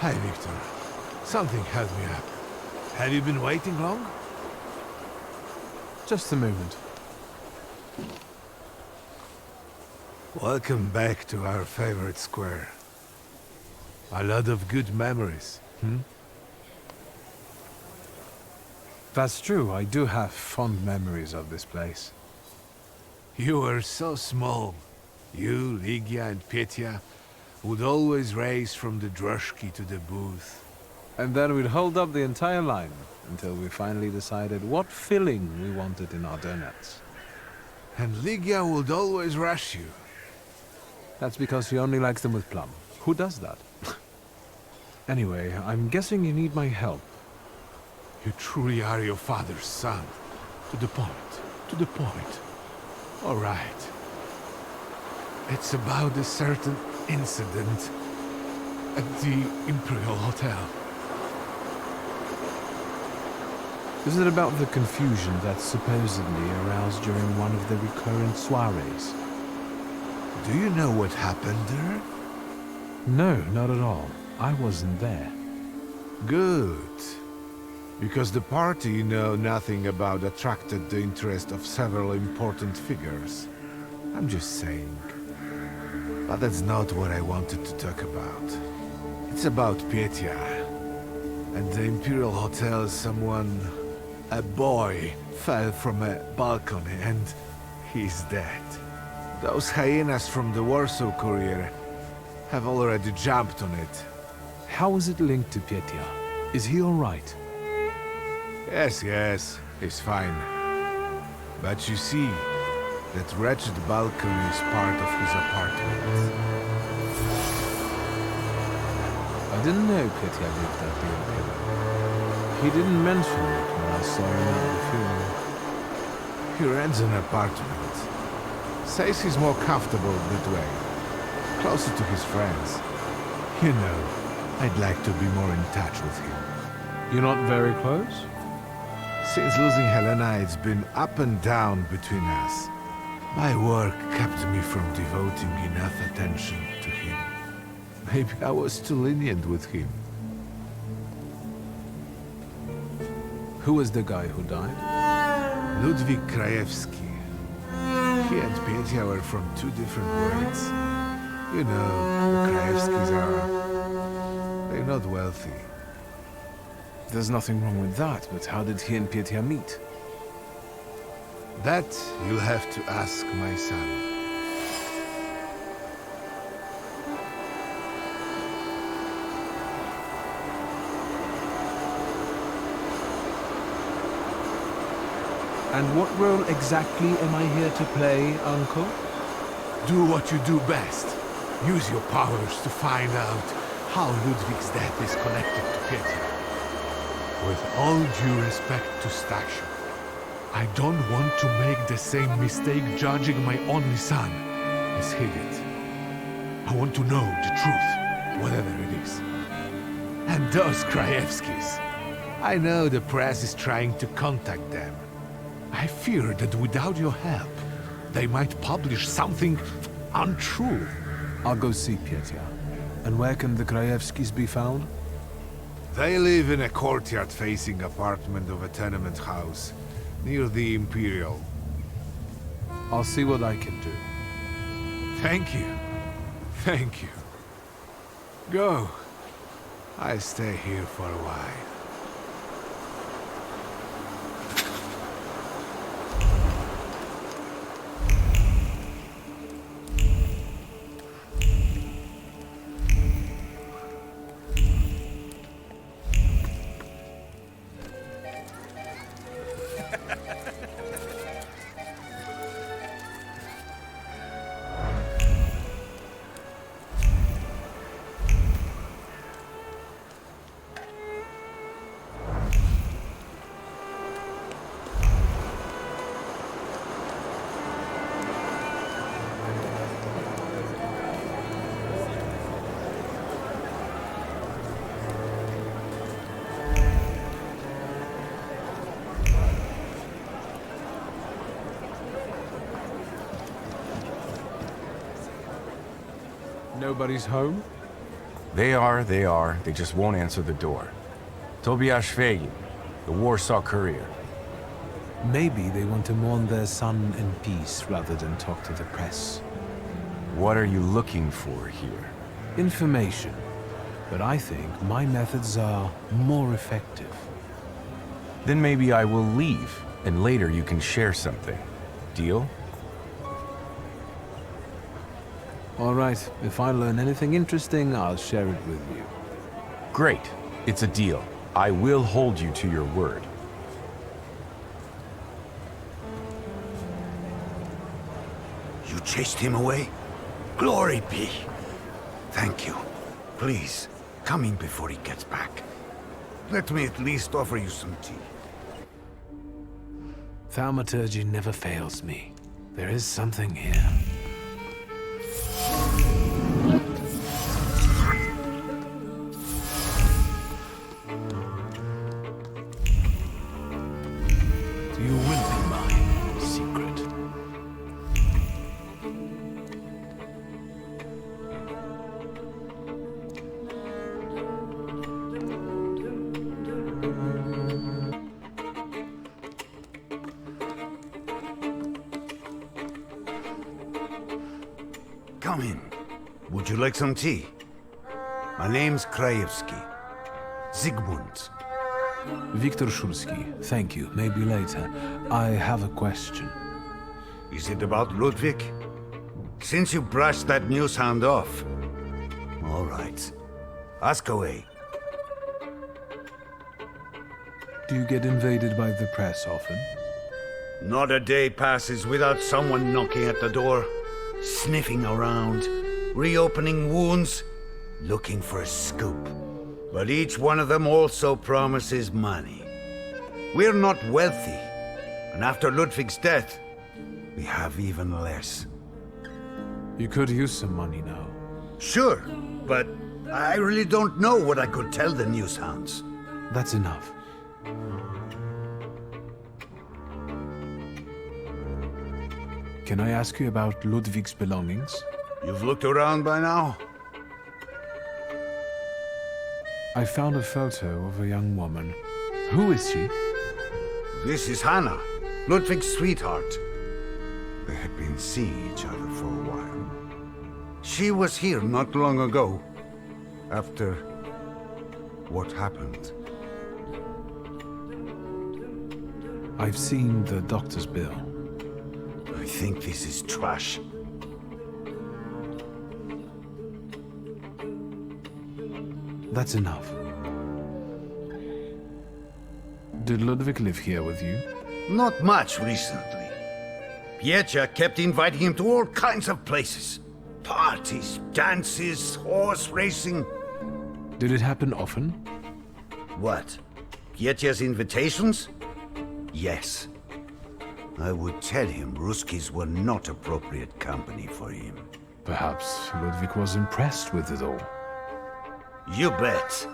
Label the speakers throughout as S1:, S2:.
S1: Hi, Victor. Something held me up. Have you been waiting long?
S2: Just a moment.
S1: Welcome back to our favorite square. A lot of good memories,
S2: That's true, I do have fond memories of this place.
S1: You were so small. You, Ligia, and Petya would always race from the droshki to the booth.
S2: And then we'd hold up the entire line until we finally decided what filling we wanted in our donuts.
S1: And Ligia would always rush you.
S2: That's because she only likes them with plum. Who does that? Anyway, I'm guessing you need my help.
S1: You truly are your father's son. To the point. To the point. All right. It's about a certain incident at the Imperial Hotel.
S2: Is it about the confusion that supposedly aroused during one of the recurrent soirees?
S1: Do you know what happened there?
S2: No, not at all. I wasn't there.
S1: Good. Because the party you know nothing about attracted the interest of several important figures. I'm just saying. But that's not what I wanted to talk about. It's about Petya. At the Imperial Hotel, a boy, fell from a balcony and he's dead. Those hyenas from the Warsaw Courier have already jumped on it.
S2: How is it linked to Petya? Is he all right?
S1: Yes, he's fine. But you see, that wretched balcony is part of his apartment.
S2: I didn't know Petya lived at the Imperial. He didn't mention it when I saw him at the funeral.
S1: He rents an apartment. Says he's more comfortable that way. Closer to his friends. You know, I'd like to be more in touch with him.
S2: You're not very close?
S1: Since losing Helena, it's been up and down between us. My work kept me from devoting enough attention to him. Maybe I was too lenient with him.
S2: Who was the guy who died?
S1: Ludwik Krajewski. He and Petya were from two different worlds. You know, the Krajewskis they're not wealthy.
S2: There's nothing wrong with that, but how did he and Petya meet?
S1: That you'll have to ask my son.
S2: And what role exactly am I here to play, Uncle?
S1: Do what you do best. Use your powers to find out how Ludwig's death is connected to Petya. With all due respect to Stasio, I don't want to make the same mistake judging my only son as he did. I want to know the truth, whatever it is. And those Krajewskis, I know the press is trying to contact them. I fear that without your help, they might publish something untrue.
S2: I'll go see Petya. And where can the Krajewskis be found?
S1: They live in a courtyard-facing apartment of a tenement house, near the Imperial.
S2: I'll see what I can do.
S1: Thank you. Thank you. Go. I stay here for a while.
S2: Nobody's home?
S3: They are. They just won't answer the door. Tobias Fagin, the Warsaw Courier.
S2: Maybe they want to mourn their son in peace rather than talk to the press.
S3: What are you looking for here?
S2: Information. But I think my methods are more effective.
S3: Then maybe I will leave, and later you can share something. Deal?
S2: All right, if I learn anything interesting, I'll share it with you.
S3: Great. It's a deal. I will hold you to your word.
S1: You chased him away? Glory be. Thank you. Please, come in before he gets back. Let me at least offer you some tea.
S2: Thaumaturge never fails me. There is something here. You will be my secret.
S1: Come in. Would you like some tea? My name's Krajewski. Zygmunt.
S2: Viktor Szulski, thank you. Maybe later. I have a question.
S1: Is it about Ludwig? Since you brushed that news hound off. All right. Ask away.
S2: Do you get invaded by the press often?
S1: Not a day passes without someone knocking at the door, sniffing around, reopening wounds, looking for a scoop. But each one of them also promises money. We're not wealthy, and after Ludwig's death, we have even less.
S2: You could use some money now.
S1: Sure, but I really don't know what I could tell the news hounds.
S2: That's enough. Can I ask you about Ludwig's belongings?
S1: You've looked around by now?
S2: I found a photo of a young woman. Who is she?
S1: This is Hannah, Ludwig's sweetheart. They had been seeing each other for a while. She was here not long ago, after what happened.
S2: I've seen the doctor's bill.
S1: I think this is trash.
S2: That's enough. Did Ludwig live here with you?
S1: Not much recently. Piecia kept inviting him to all kinds of places. Parties, dances, horse racing.
S2: Did it happen often?
S1: What? Piecia's invitations? Yes. I would tell him Ruskies were not appropriate company for him.
S2: Perhaps Ludwig was impressed with it all.
S1: You bet.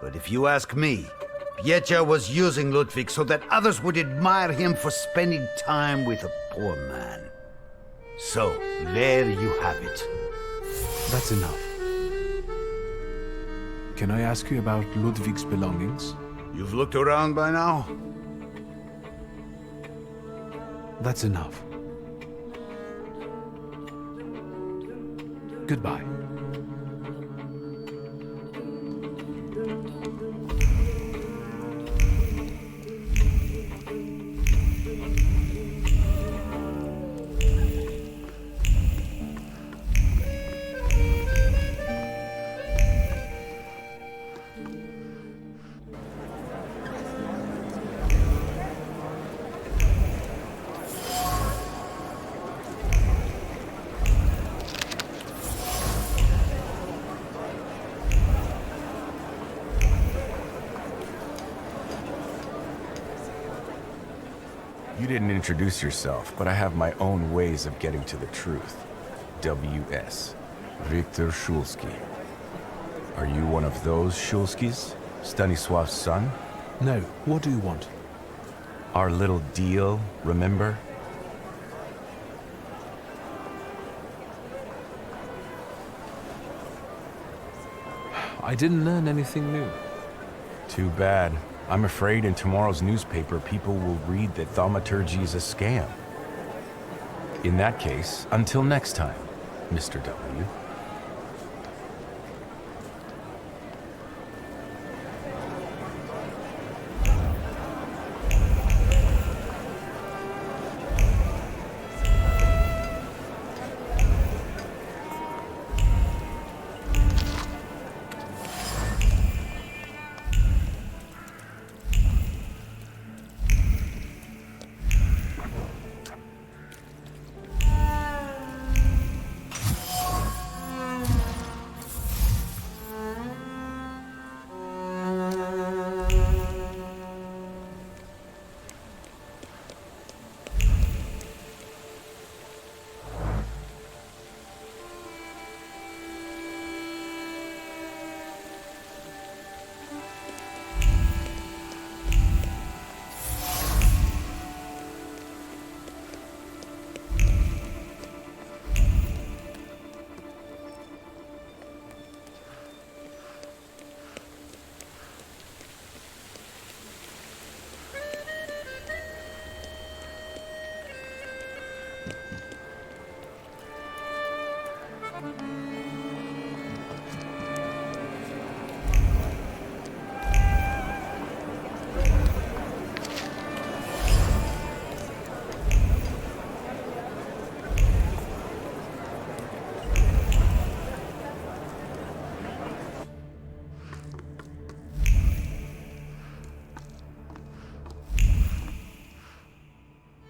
S1: But if you ask me, Piecia was using Ludwig so that others would admire him for spending time with a poor man. So, there you have it.
S2: That's enough. Can I ask you about Ludwig's belongings?
S1: You've looked around by now?
S2: That's enough. Goodbye.
S3: You didn't introduce yourself, but I have my own ways of getting to the truth. W.S. Viktor Szulski. Are you one of those Szulskis? Stanisław's son?
S2: No, what do you want?
S3: Our little deal, remember?
S2: I didn't learn anything new.
S3: Too bad. I'm afraid in tomorrow's newspaper, people will read that Thaumaturge is a scam. In that case, until next time, Mr. W.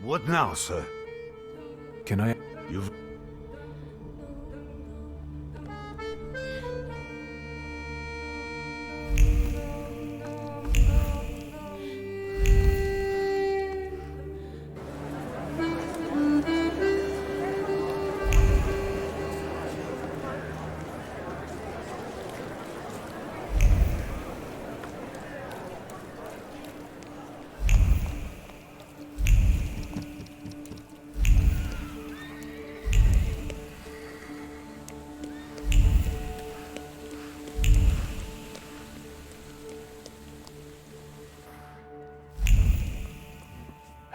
S1: What now, sir?
S2: Can I...
S1: You've...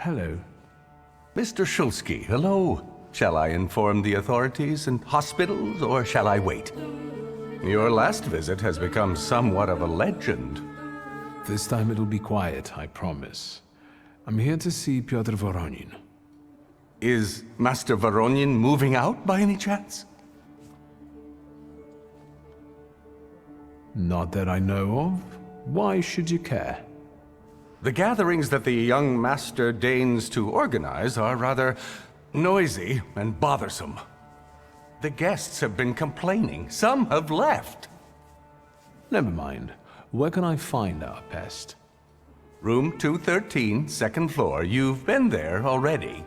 S2: Hello.
S4: Mr. Shulsky, hello. Shall I inform the authorities and hospitals, or shall I wait? Your last visit has become somewhat of a legend.
S2: This time it'll be quiet, I promise. I'm here to see Pyotr Voronin.
S4: Is Master Voronin moving out by any chance?
S2: Not that I know of. Why should you care?
S4: The gatherings that the young master deigns to organize are rather noisy and bothersome. The guests have been complaining. Some have left.
S2: Never mind. Where can I find our pest?
S4: Room 213, second floor. You've been there already.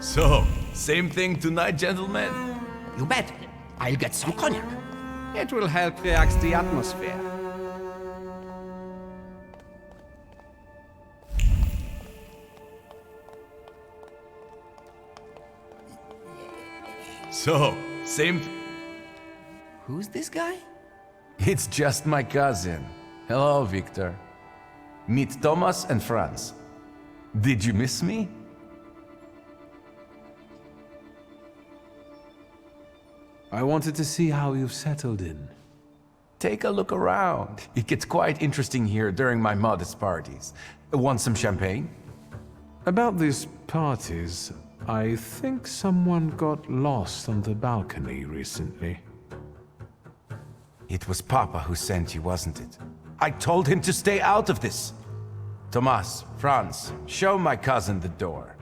S3: So, same thing tonight, gentlemen?
S5: You bet. I'll get some cognac. It will help relax the atmosphere.
S3: So, same...
S5: Who's this guy?
S3: It's just my cousin. Hello, Victor. Meet Thomas and Franz. Did you miss me?
S2: I wanted to see how you've settled in.
S3: Take a look around. It gets quite interesting here during my modest parties. Want some champagne?
S2: About these parties, I think someone got lost on the balcony recently.
S3: It was Papa who sent you, wasn't it? I told him to stay out of this. Tomas, Franz, show my cousin the door.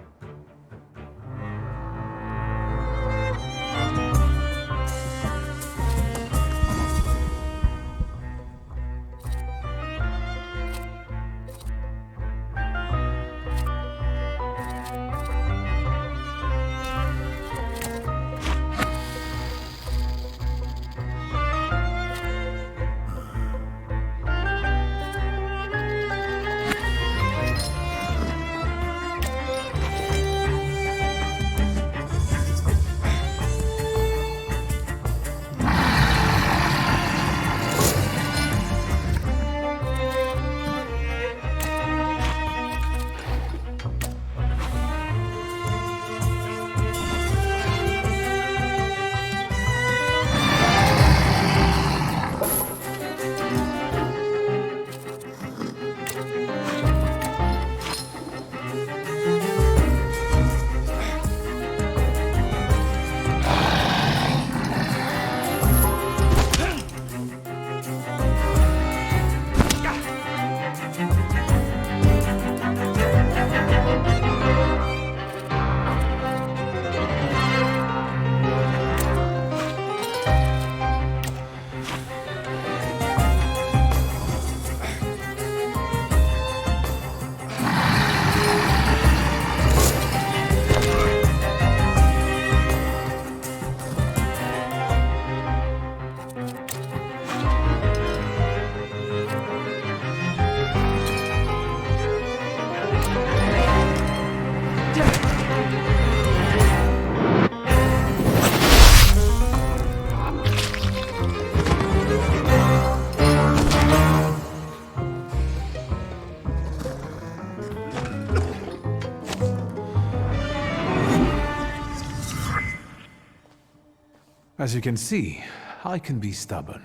S2: As you can see, I can be stubborn.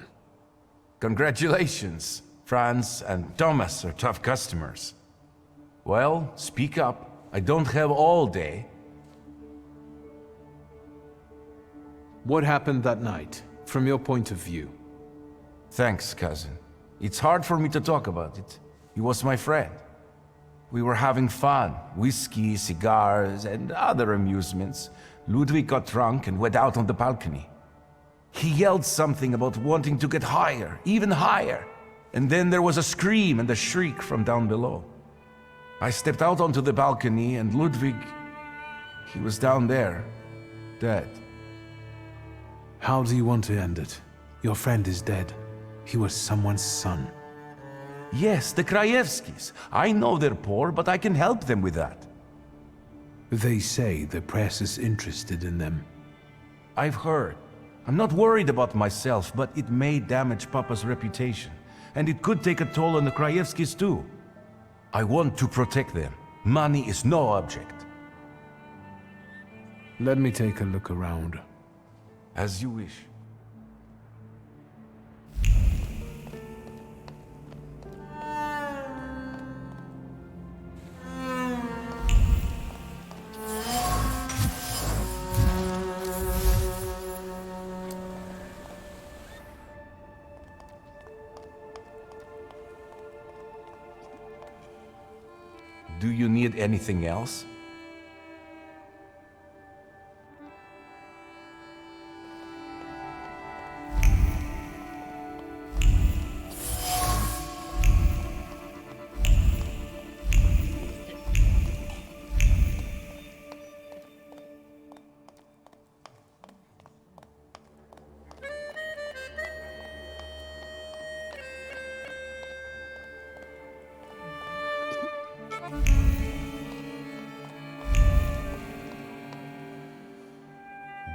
S3: Congratulations. Franz and Thomas are tough customers. Well, speak up. I don't have all day.
S2: What happened that night, from your point of view?
S3: Thanks, cousin. It's hard for me to talk about it. He was my friend. We were having fun. Whiskey, cigars, and other amusements. Ludwig got drunk and went out on the balcony. He yelled something about wanting to get higher, even higher. And then there was a scream and a shriek from down below. I stepped out onto the balcony and Ludwig, he was down there, dead.
S2: How do you want to end it? Your friend is dead. He was someone's son.
S3: Yes, the Krajewskis. I know they're poor, but I can help them with that.
S2: They say the press is interested in them.
S3: I've heard. I'm not worried about myself, but it may damage Papa's reputation. And it could take a toll on the Krajewskis too. I want to protect them. Money is no object.
S2: Let me take a look around.
S3: As you wish. Do you need anything else?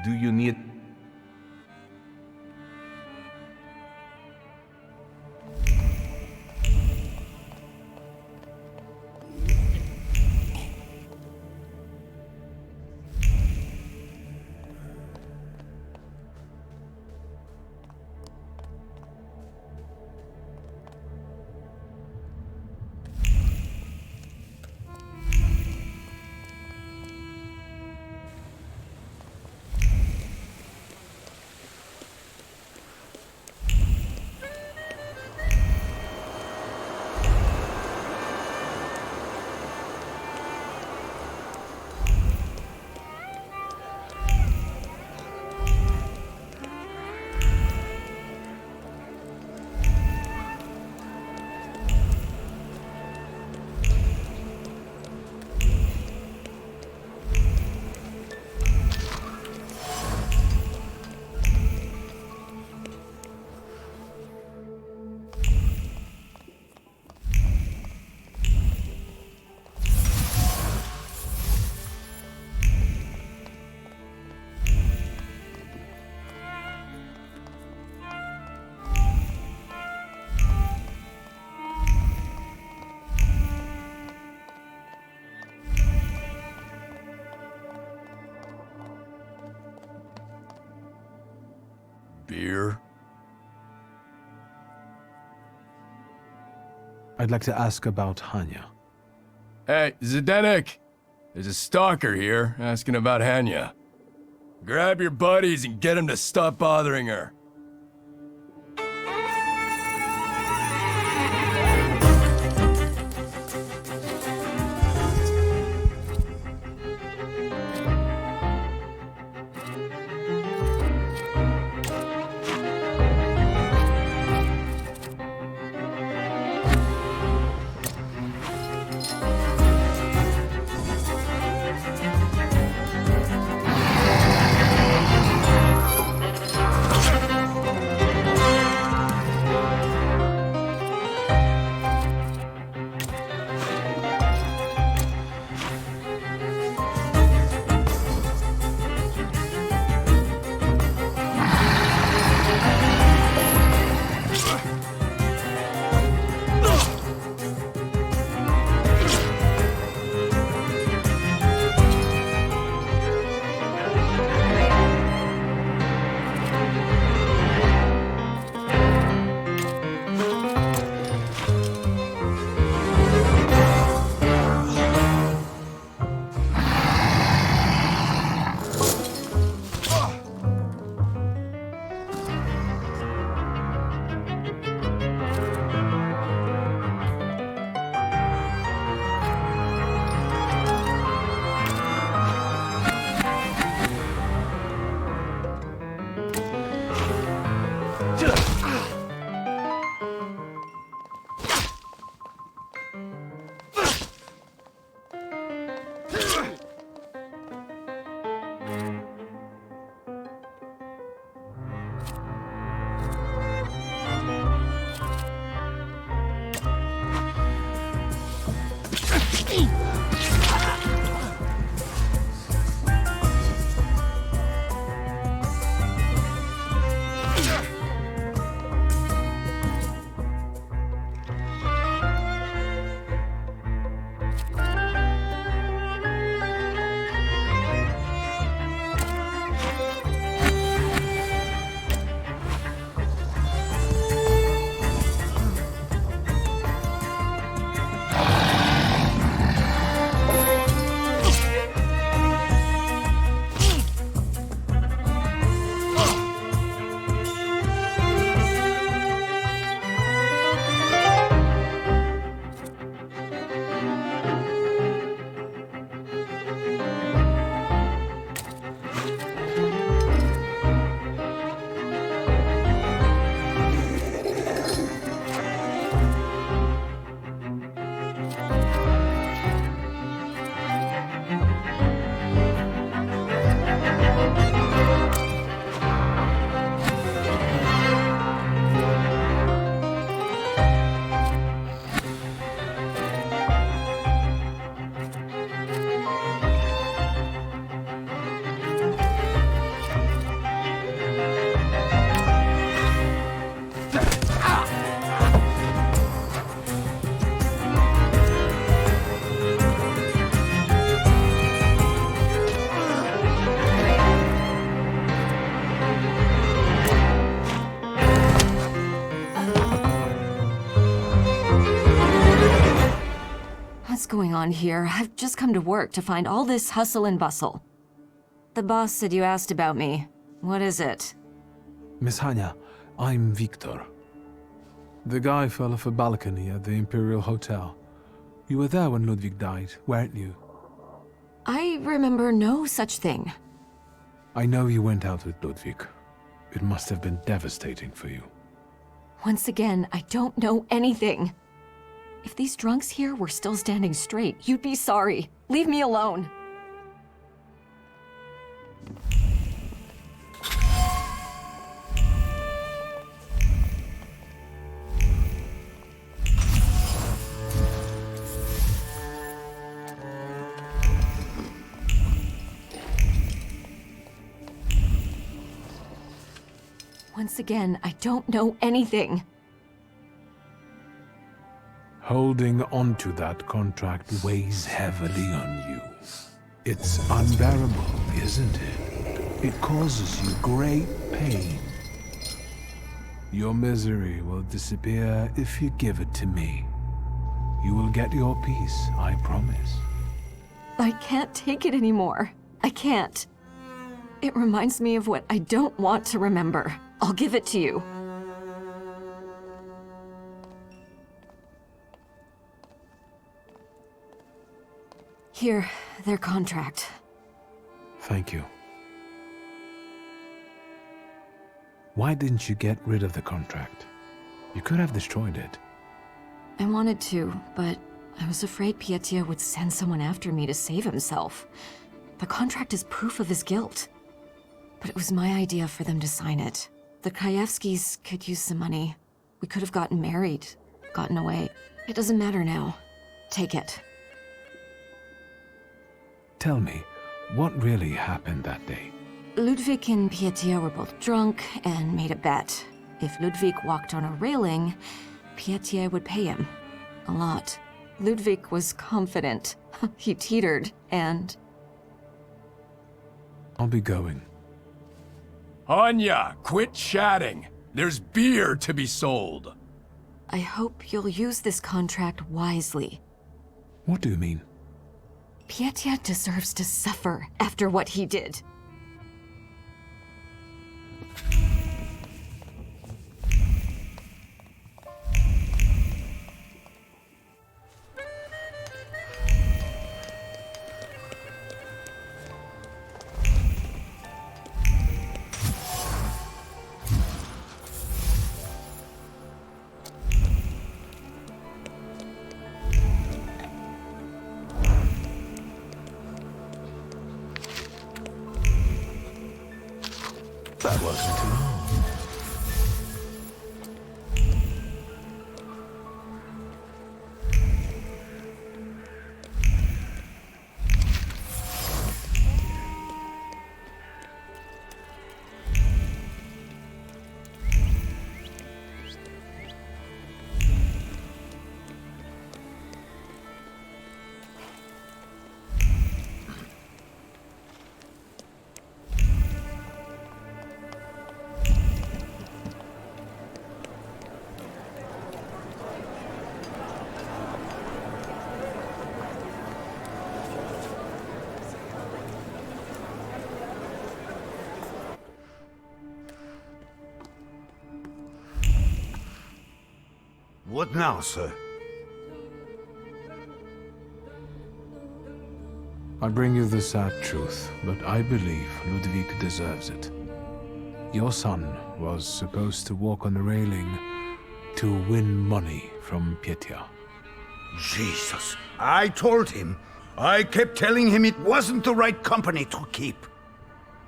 S3: Do you need...
S2: I'd like to ask about Hanya.
S6: Hey, Zdenek! There's a stalker here asking about Hanya. Grab your buddies and get them to stop bothering her.
S7: going on here? I've just come to work to find all this hustle and bustle. The boss said you asked about me. What is it?
S2: Miss Hanya, I'm Victor. The guy fell off a balcony at the Imperial Hotel. You were there when Ludwig died, weren't you?
S7: I remember no such thing.
S2: I know you went out with Ludwig. It must have been devastating for you.
S7: Once again, I don't know anything. If these drunks here were still standing straight, you'd be sorry. Leave me alone. Once again, I don't know anything.
S2: Holding onto that contract weighs heavily on you. It's unbearable, isn't it? It causes you great pain. Your misery will disappear if you give it to me. You will get your peace, I promise.
S7: I can't take it anymore. I can't. It reminds me of what I don't want to remember. I'll give it to you. Here, their contract.
S2: Thank you. Why didn't you get rid of the contract? You could have destroyed it.
S7: I wanted to, but I was afraid Pt6 would send someone after me to save himself. The contract is proof of his guilt. But it was my idea for them to sign it. The Krajewskis could use some money. We could have gotten married, gotten away. It doesn't matter now. Take it.
S2: Tell me, what really happened that day?
S7: Ludwig and Pt6 were both drunk and made a bet. If Ludwig walked on a railing, Pt6 would pay him. A lot. Ludwig was confident. He teetered, and...
S2: I'll be going.
S6: Anya, quit chatting. There's beer to be sold.
S7: I hope you'll use this contract wisely.
S2: What do you mean?
S7: Pt6 deserves to suffer after what he did.
S2: That wasn't too long.
S1: What now, sir?
S2: I bring you the sad truth, but I believe Ludwig deserves it. Your son was supposed to walk on the railing to win money from Pt6.
S1: Jesus, I told him. I kept telling him it wasn't the right company to keep.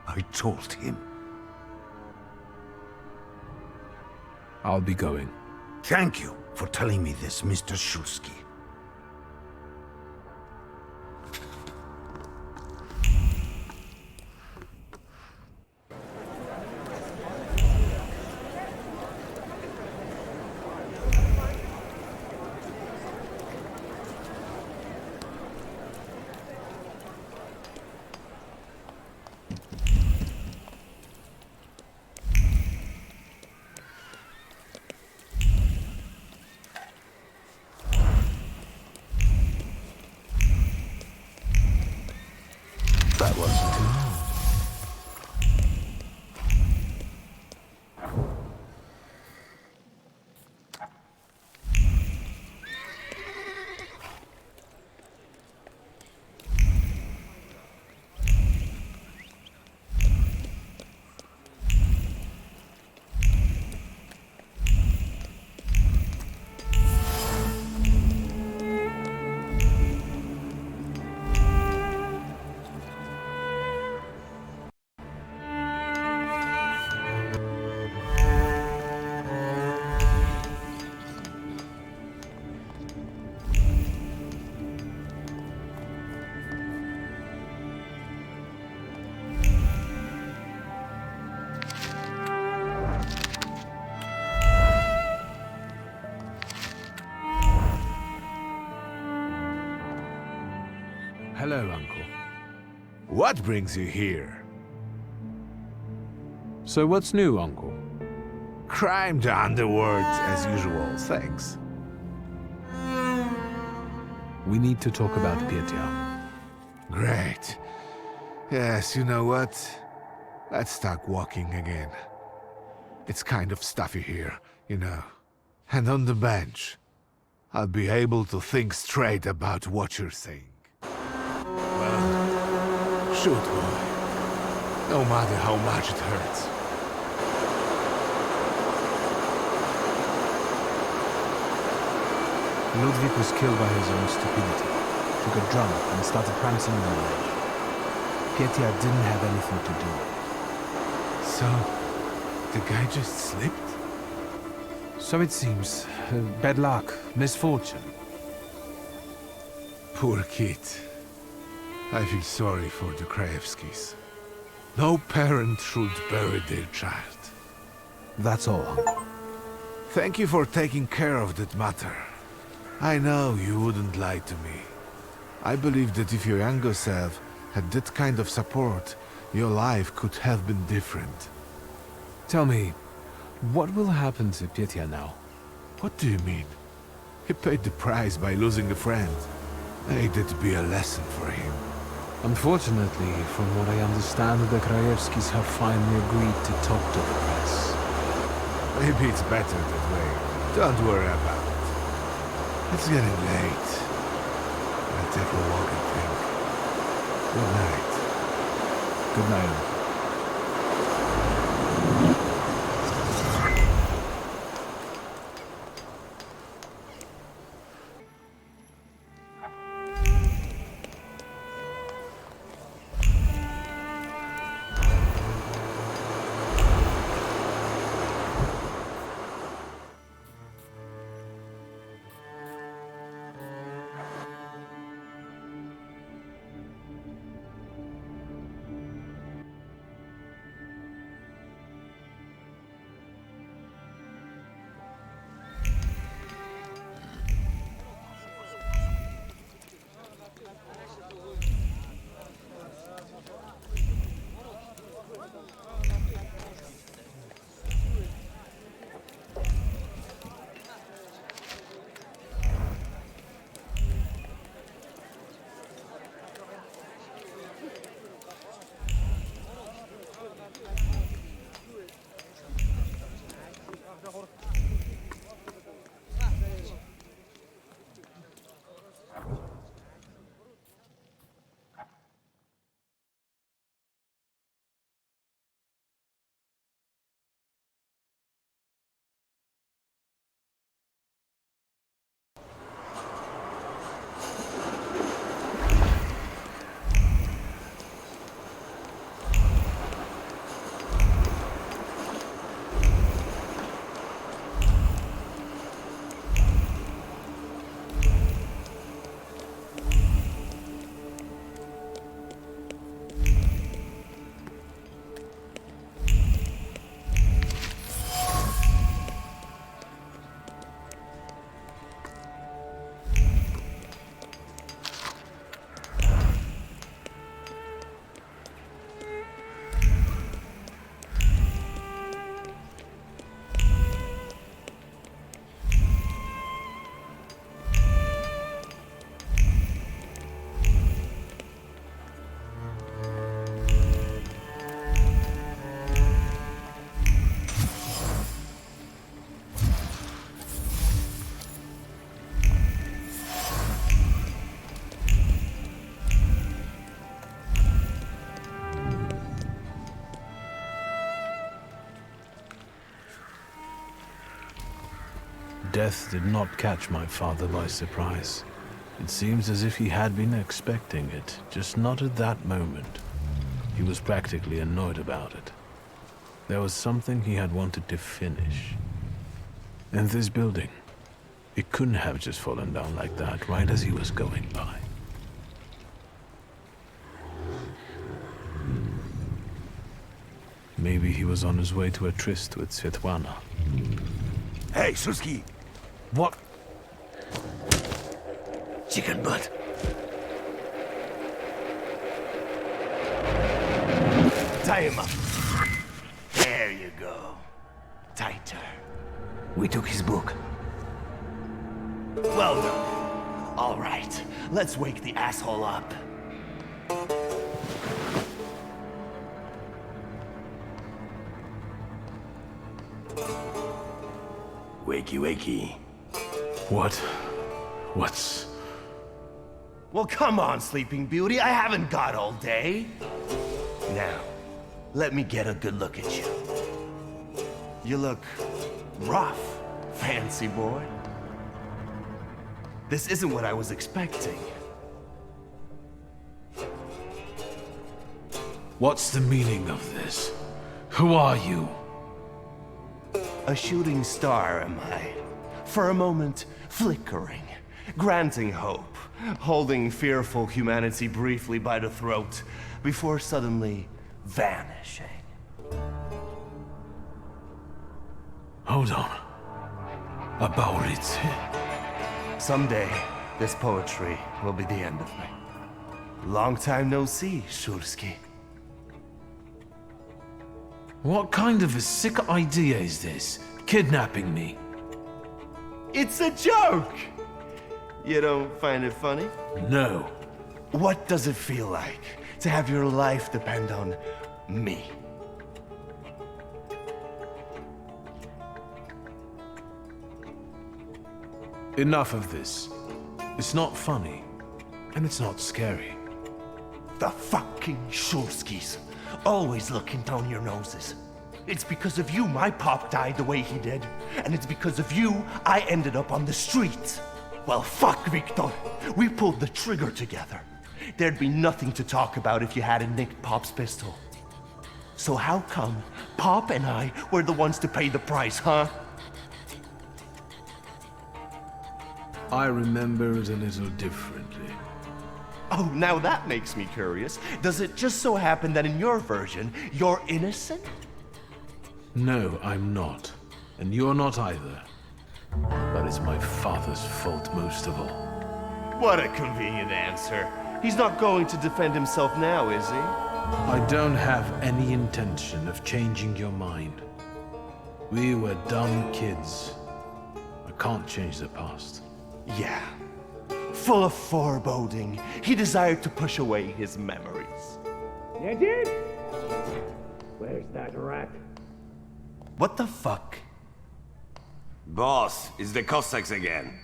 S1: I told him.
S2: I'll be going.
S1: Thank you for telling me this, Mr. Shulsky.
S2: That wasn't too long. Hello, Uncle.
S1: What brings you here?
S2: So what's new, Uncle?
S1: Crime, the underworld, as usual, thanks.
S2: We need to talk about Pietia.
S1: Great. Yes, you know what? Let's start walking again. It's kind of stuffy here, you know. And on the bench, I'll be able to think straight about what you're saying. Well, shoot, boy. No matter how much it hurts.
S2: Ludwig was killed by his own stupidity. He got drunk and started prancing in the lake. Pietia didn't have anything to do with it.
S1: So, the guy just slipped?
S2: So it seems. Bad luck, misfortune.
S1: Poor kid. I feel sorry for the Krajewskis. No parent should bury their child.
S2: That's all, Uncle.
S1: Thank you for taking care of that matter. I know you wouldn't lie to me. I believe that if your younger self had that kind of support, your life could have been different.
S2: Tell me, what will happen to Pietia now?
S1: What do you mean? He paid the price by losing a friend. May that be a lesson for him.
S2: Unfortunately, from what I understand, the Krajewskis have finally agreed to talk to the press.
S1: Maybe it's better that way. Don't worry about it. It's getting late. I'll take a walk and think. Good night.
S2: Good night, Uncle. Death did not catch my father by surprise. It seems as if he had been expecting it, just not at that moment. He was practically annoyed about it. There was something he had wanted to finish. And this building, it couldn't have just fallen down like that right as he was going by. Maybe he was on his way to a tryst with Svetlana.
S8: Hey, Suski!
S2: What?
S8: Chicken butt. Tie him up. There you go. Tighter. We took his book. Well done. All right, let's wake the asshole up.
S3: Wakey, wakey.
S2: What's...
S8: Well, come on, Sleeping Beauty. I haven't got all day. Now, let me get a good look at you. You look rough, fancy boy. This isn't what I was expecting.
S2: What's the meaning of this? Who are you?
S8: A shooting star, am I? For a moment, flickering, granting hope, holding fearful humanity briefly by the throat, before suddenly vanishing.
S2: Hold on. About it.
S8: Someday, this poetry will be the end of me. Long time no see, Shulsky.
S2: What kind of a sick idea is this? Kidnapping me?
S8: It's a joke! You don't find it funny?
S2: No.
S8: What does it feel like to have your life depend on me?
S2: Enough of this. It's not funny, and it's not scary.
S8: The fucking Shulskis. Always looking down your noses. It's because of you my pop died the way he did. And it's because of you I ended up on the streets. Well, fuck, Victor. We pulled the trigger together. There'd be nothing to talk about if you hadn't nicked Pop's pistol. So how come Pop and I were the ones to pay the price, huh?
S2: I remember it a little differently.
S8: Oh, now that makes me curious. Does it just so happen that in your version, you're innocent?
S2: No, I'm not. And you're not either. But it's my father's fault most of all.
S8: What a convenient answer. He's not going to defend himself now, is he?
S2: I don't have any intention of changing your mind. We were dumb kids. I can't change the past.
S8: Yeah. Full of foreboding, he desired to push away his memories.
S9: You did? Where's that rat?
S8: What the fuck?
S3: Boss, it's the Cossacks again.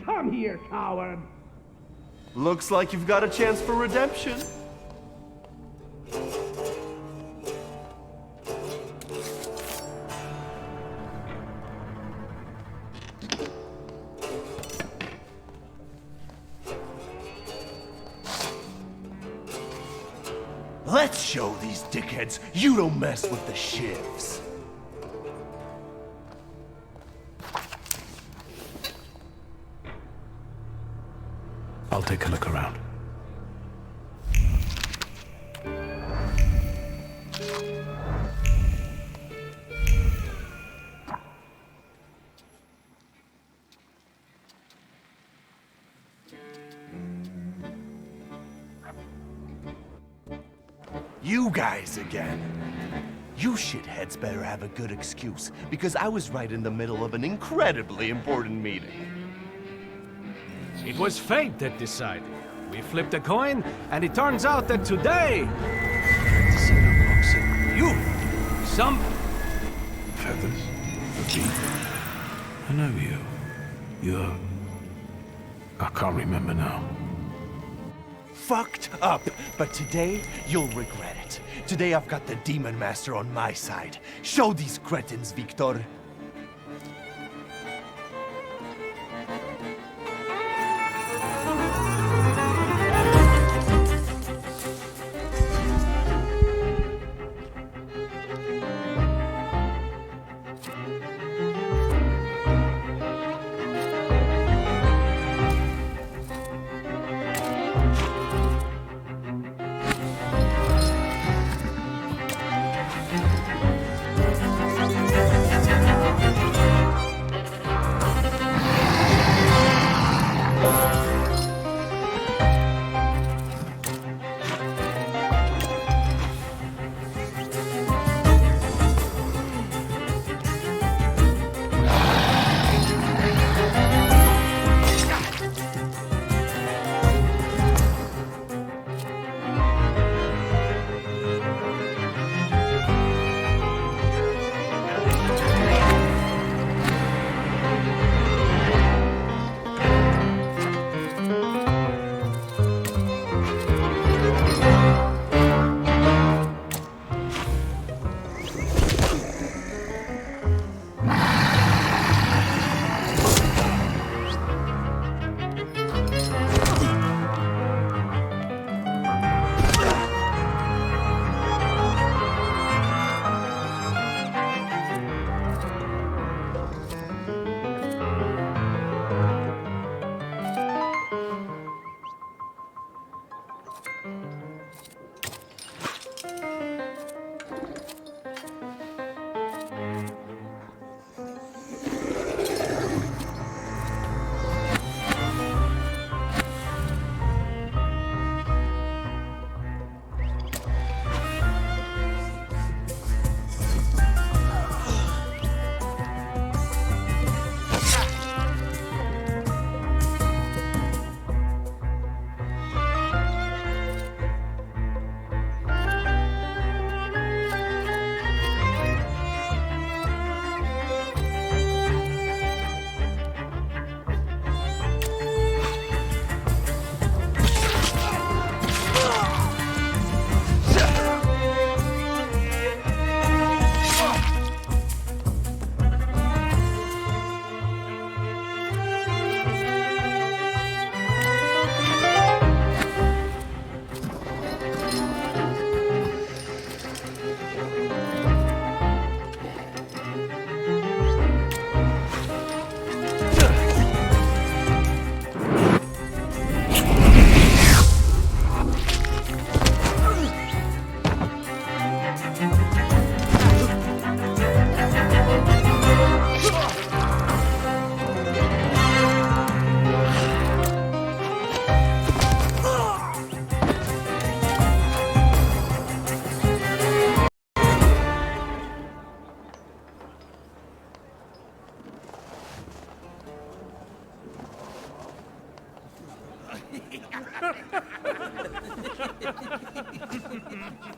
S9: Come here, coward!
S8: Looks like you've got a chance for redemption. Let's show these dickheads you don't mess with the shivs.
S2: I'll take a look around.
S8: You guys again. You shitheads better have a good excuse, because I was right in the middle of an incredibly important meeting.
S10: It was fate that decided. We flipped a coin, and it turns out that today... You... Some...
S2: Feathers? A bee? I know you. You're... I can't remember now.
S8: Fucked up, but today you'll regret it. Today I've got the Demon Master on my side. Show these cretins, Victor.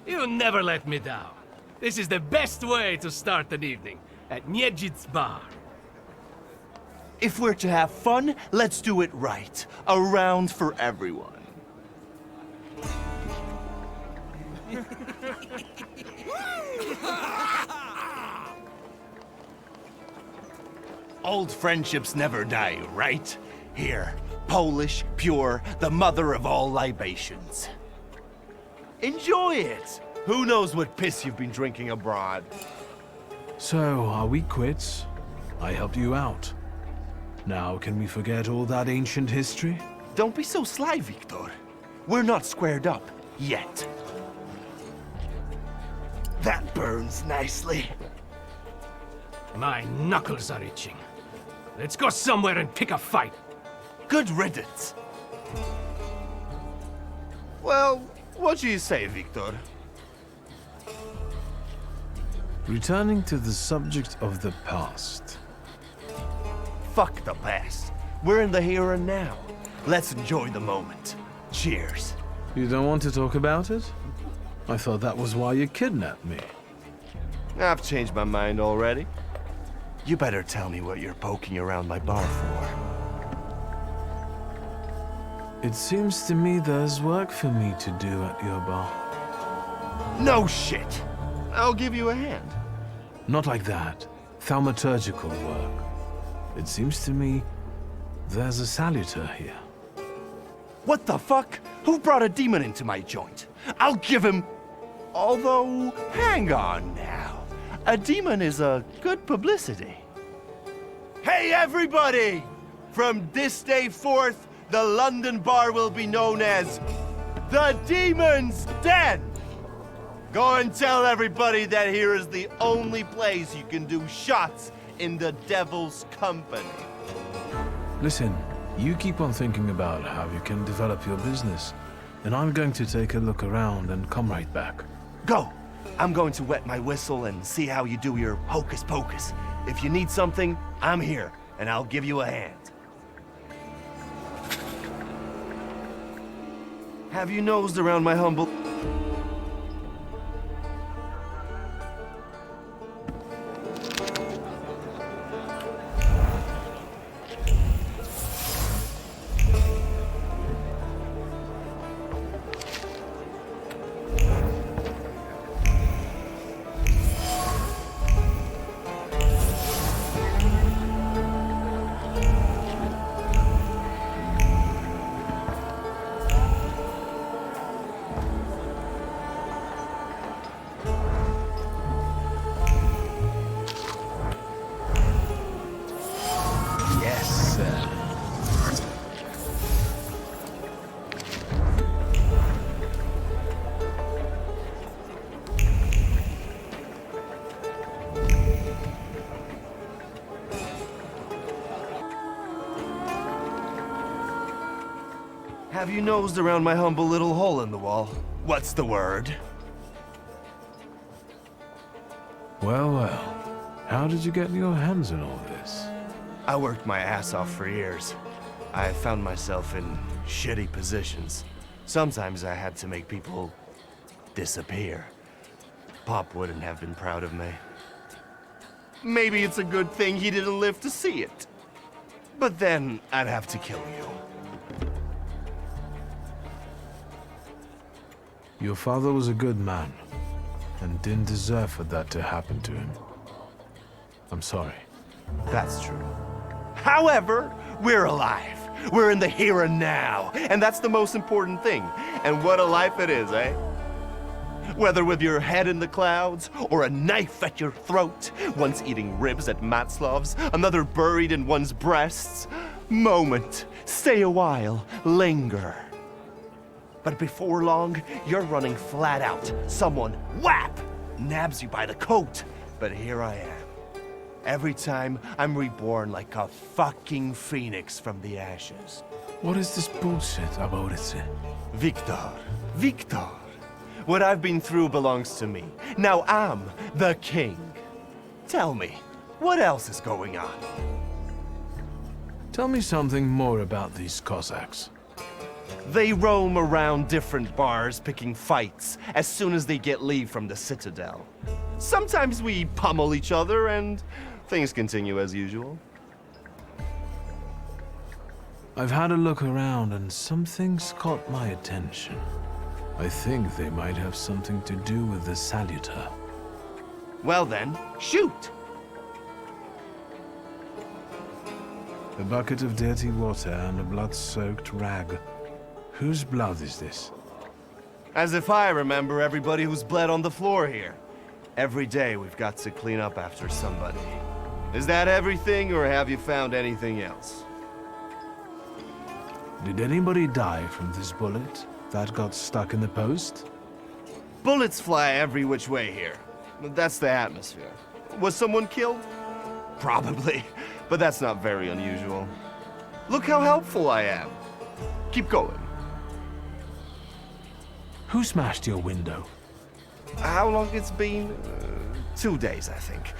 S10: You never let me down. This is the best way to start an evening, at Niedzic's bar.
S8: If we're to have fun, let's do it right. A round for everyone. Old friendships never die, right? Here, Polish, pure, the mother of all libations. Enjoy it! Who knows what piss you've been drinking abroad?
S2: So, are we quits? I helped you out. Now, can we forget all that ancient history?
S8: Don't be so sly, Victor. We're not squared up, yet. That burns nicely.
S10: My knuckles are itching. Let's go somewhere and pick a fight.
S8: Good riddance. Well, what do you say, Victor?
S2: Returning to the subject of the past.
S8: Fuck the past. We're in the here and now. Let's enjoy the moment. Cheers.
S2: You don't want to talk about it? I thought that was why you kidnapped me.
S8: I've changed my mind already. You better tell me what you're poking around my bar for.
S2: It seems to me there's work for me to do at your bar.
S8: No shit! I'll give you a hand.
S2: Not like that. Thaumaturgical work. It seems to me there's a saluter here.
S8: What the fuck? Who brought a demon into my joint? I'll give him... Although, hang on now. A demon is a good publicity. Hey everybody! From this day forth, the London bar will be known as the Demon's Den! Go and tell everybody that here is the only place you can do shots in the devil's company.
S2: Listen, you keep on thinking about how you can develop your business, and I'm going to take a look around and come right back.
S8: Go! I'm going to wet my whistle and see how you do your hocus pocus. If you need something, I'm here, and I'll give you a hand. Have you nosed around my humble... Yes, sir. Have you nosed around my humble little hole in the wall? What's the word?
S2: Well, well. How did you get your hands on all this?
S8: I worked my ass off for years. I found myself in shitty positions. Sometimes I had to make people disappear. Pop wouldn't have been proud of me. Maybe it's a good thing he didn't live to see it. But then I'd have to kill you.
S2: Your father was a good man, and didn't deserve for that to happen to him. I'm sorry.
S8: That's true. However, we're alive. We're in the here and now, and that's the most important thing. And what a life it is, eh? Whether with your head in the clouds, or a knife at your throat, once eating ribs at Matzlov's, another buried in one's breasts. Moment, stay a while, linger. But before long, you're running flat out. Someone, whap, nabs you by the coat. But here I am. Every time, I'm reborn like a fucking phoenix from the ashes.
S2: What is this bullshit about it?
S8: Victor, Victor. What I've been through belongs to me. Now I'm the king. Tell me, what else is going on?
S2: Tell me something more about these Cossacks.
S8: They roam around different bars picking fights as soon as they get leave from the Citadel. Sometimes we pummel each other and things continue as usual.
S2: I've had a look around and something's caught my attention. I think they might have something to do with the Salutor.
S8: Well then, shoot!
S2: A bucket of dirty water and a blood-soaked rag. Whose blood is this?
S8: As if I remember everybody who's bled on the floor here. Every day we've got to clean up after somebody. Is that everything, or have you found anything else?
S2: Did anybody die from this bullet that got stuck in the post?
S8: Bullets fly every which way here. That's the atmosphere. Was someone killed? Probably, but that's not very unusual. Look how helpful I am. Keep going.
S2: Who smashed your window?
S8: How long it's been? 2 days, I think.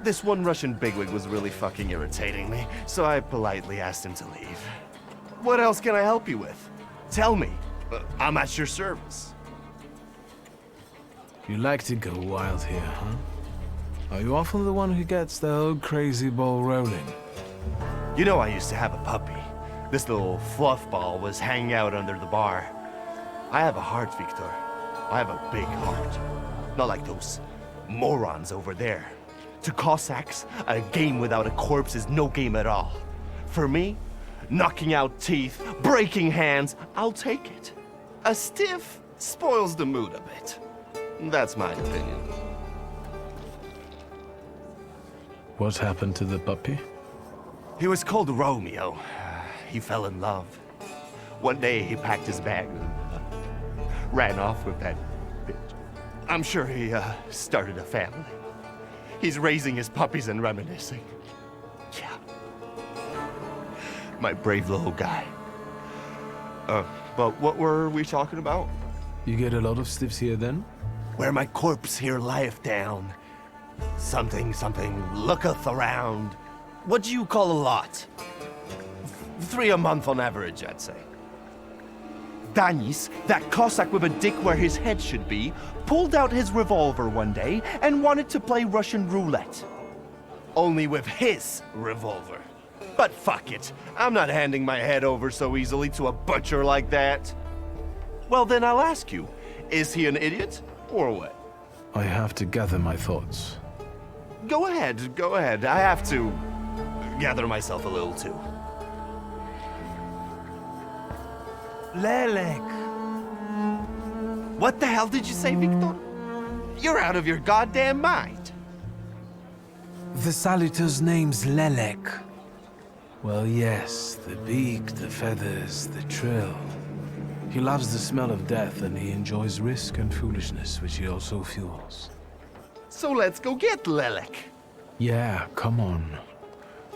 S8: This one Russian bigwig was really fucking irritating me, so I politely asked him to leave. What else can I help you with? Tell me. I'm at your service.
S2: You like to go wild here, huh? Are you often the one who gets the whole crazy ball rolling?
S8: You know I used to have a puppy. This little fluff ball was hanging out under the bar. I have a heart, Victor. I have a big heart. Not like those morons over there. To Cossacks, a game without a corpse is no game at all. For me, knocking out teeth, breaking hands, I'll take it. A stiff spoils the mood a bit. That's my opinion.
S2: What happened to the puppy?
S8: He was called Romeo. He fell in love. One day he packed his bag and ran off with that bitch. I'm sure he started a family. He's raising his puppies and reminiscing. Yeah. My brave little guy. But what were we talking about?
S2: You get a lot of stiffs here then?
S8: Where my corpse here lieth down. Something looketh around. What do you call a lot? 3 a month on average, I'd say. Danis, that Cossack with a dick where his head should be, pulled out his revolver one day and wanted to play Russian roulette. Only with his revolver. But fuck it, I'm not handing my head over so easily to a butcher like that. Well then I'll ask you, is he an idiot, or what?
S2: I have to gather my thoughts.
S8: Go ahead. I have to gather myself a little too. Lelek. What the hell did you say, Victor? You're out of your goddamn mind.
S2: The Salutor's name's Lelek. Well, yes, the beak, the feathers, the trill. He loves the smell of death and he enjoys risk and foolishness, which he also fuels.
S8: So let's go get Lelek.
S2: Yeah, come on.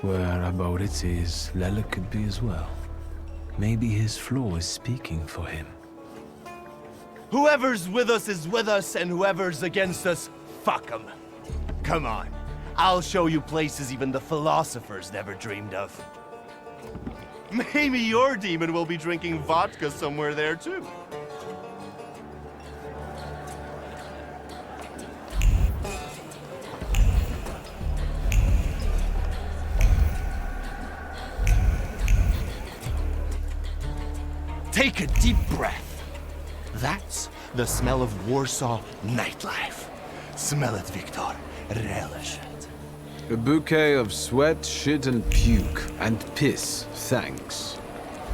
S2: Whereabout it is, Lelek could be as well. Maybe his flaw is speaking for him.
S8: Whoever's with us is with us, and whoever's against us, fuck 'em. Come on. I'll show you places even the philosophers never dreamed of. Maybe your demon will be drinking vodka somewhere there, too. Take a deep breath. That's the smell of Warsaw nightlife. Smell it, Victor. Relish it.
S2: A bouquet of sweat, shit, and puke. And piss, thanks.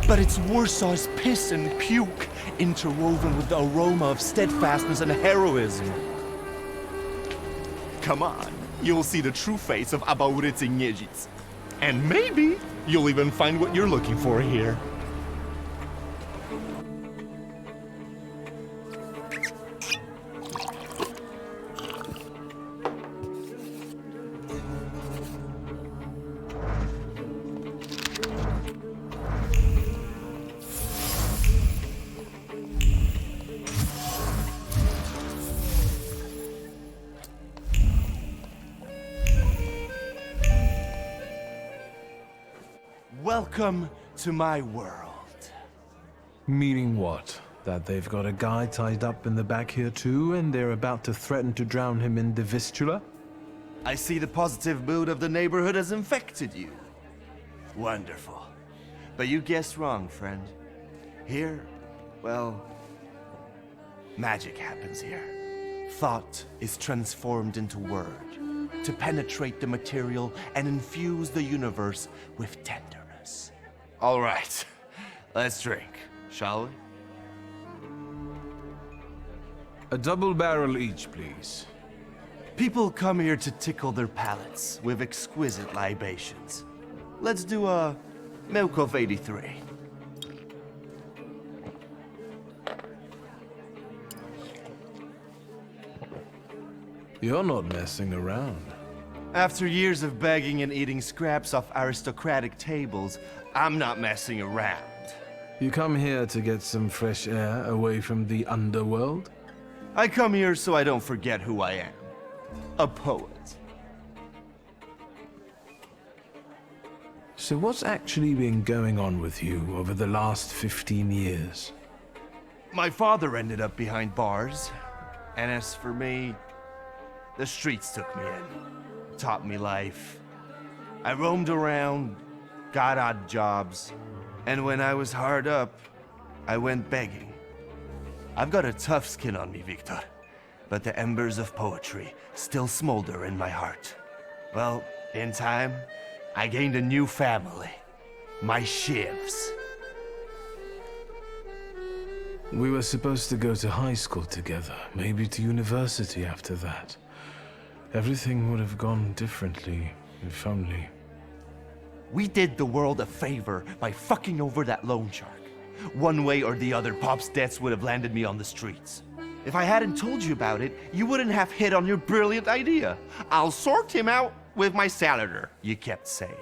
S8: But it's Warsaw's piss and puke interwoven with the aroma of steadfastness and heroism. Come on, you'll see the true face of Abaurycy Niedzic. And maybe you'll even find what you're looking for here. Welcome to my world.
S2: Meaning what? That they've got a guy tied up in the back here too, and they're about to threaten to drown him in the Vistula?
S8: I see the positive mood of the neighborhood has infected you. Wonderful. But you guessed wrong, friend. Here, well, magic happens here. Thought is transformed into word, to penetrate the material and infuse the universe with tenderness. All right, let's drink, shall we?
S2: A double barrel each, please.
S8: People come here to tickle their palates with exquisite libations. Let's do a Milk of 83.
S2: You're not messing around.
S8: After years of begging and eating scraps off aristocratic tables, I'm not messing around.
S2: You come here to get some fresh air away from the underworld?
S8: I come here so I don't forget who I am. A poet.
S2: So what's actually been going on with you over the last 15 years?
S8: My father ended up behind bars, and as for me, the streets took me in, taught me life. I roamed around, got odd jobs, and when I was hard up, I went begging. I've got a tough skin on me, Victor, but the embers of poetry still smolder in my heart. Well, in time, I gained a new family. My shivs.
S2: We were supposed to go to high school together, maybe to university after that. Everything would have gone differently, if only.
S8: We did the world a favor by fucking over that loan shark. One way or the other, Pop's debts would have landed me on the streets. If I hadn't told you about it, you wouldn't have hit on your brilliant idea. I'll sort him out with my salader, you kept saying.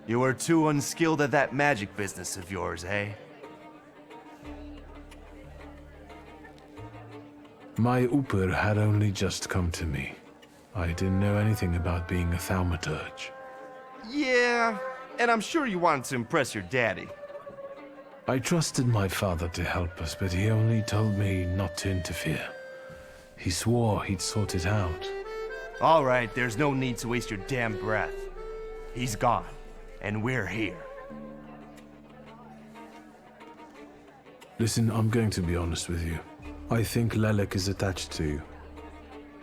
S8: You were too unskilled at that magic business of yours, eh?
S2: My Uper had only just come to me. I didn't know anything about being a Thaumaturge.
S8: Yeah, and I'm sure you wanted to impress your daddy.
S2: I trusted my father to help us, but he only told me not to interfere. He swore he'd sort it out.
S8: All right, there's no need to waste your damn breath. He's gone, and we're here.
S2: Listen, I'm going to be honest with you. I think Lelek is attached to you.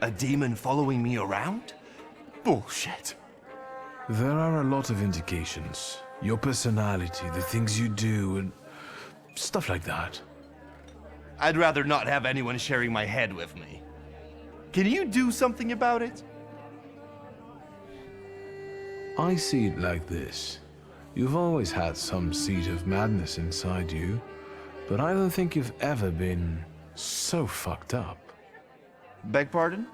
S8: A demon following me around? Bullshit.
S2: There are a lot of indications. Your personality, the things you do, and stuff like that.
S8: I'd rather not have anyone sharing my head with me. Can you do something about it?
S2: I see it like this. You've always had some seed of madness inside you, but I don't think you've ever been so fucked up.
S8: Beg pardon?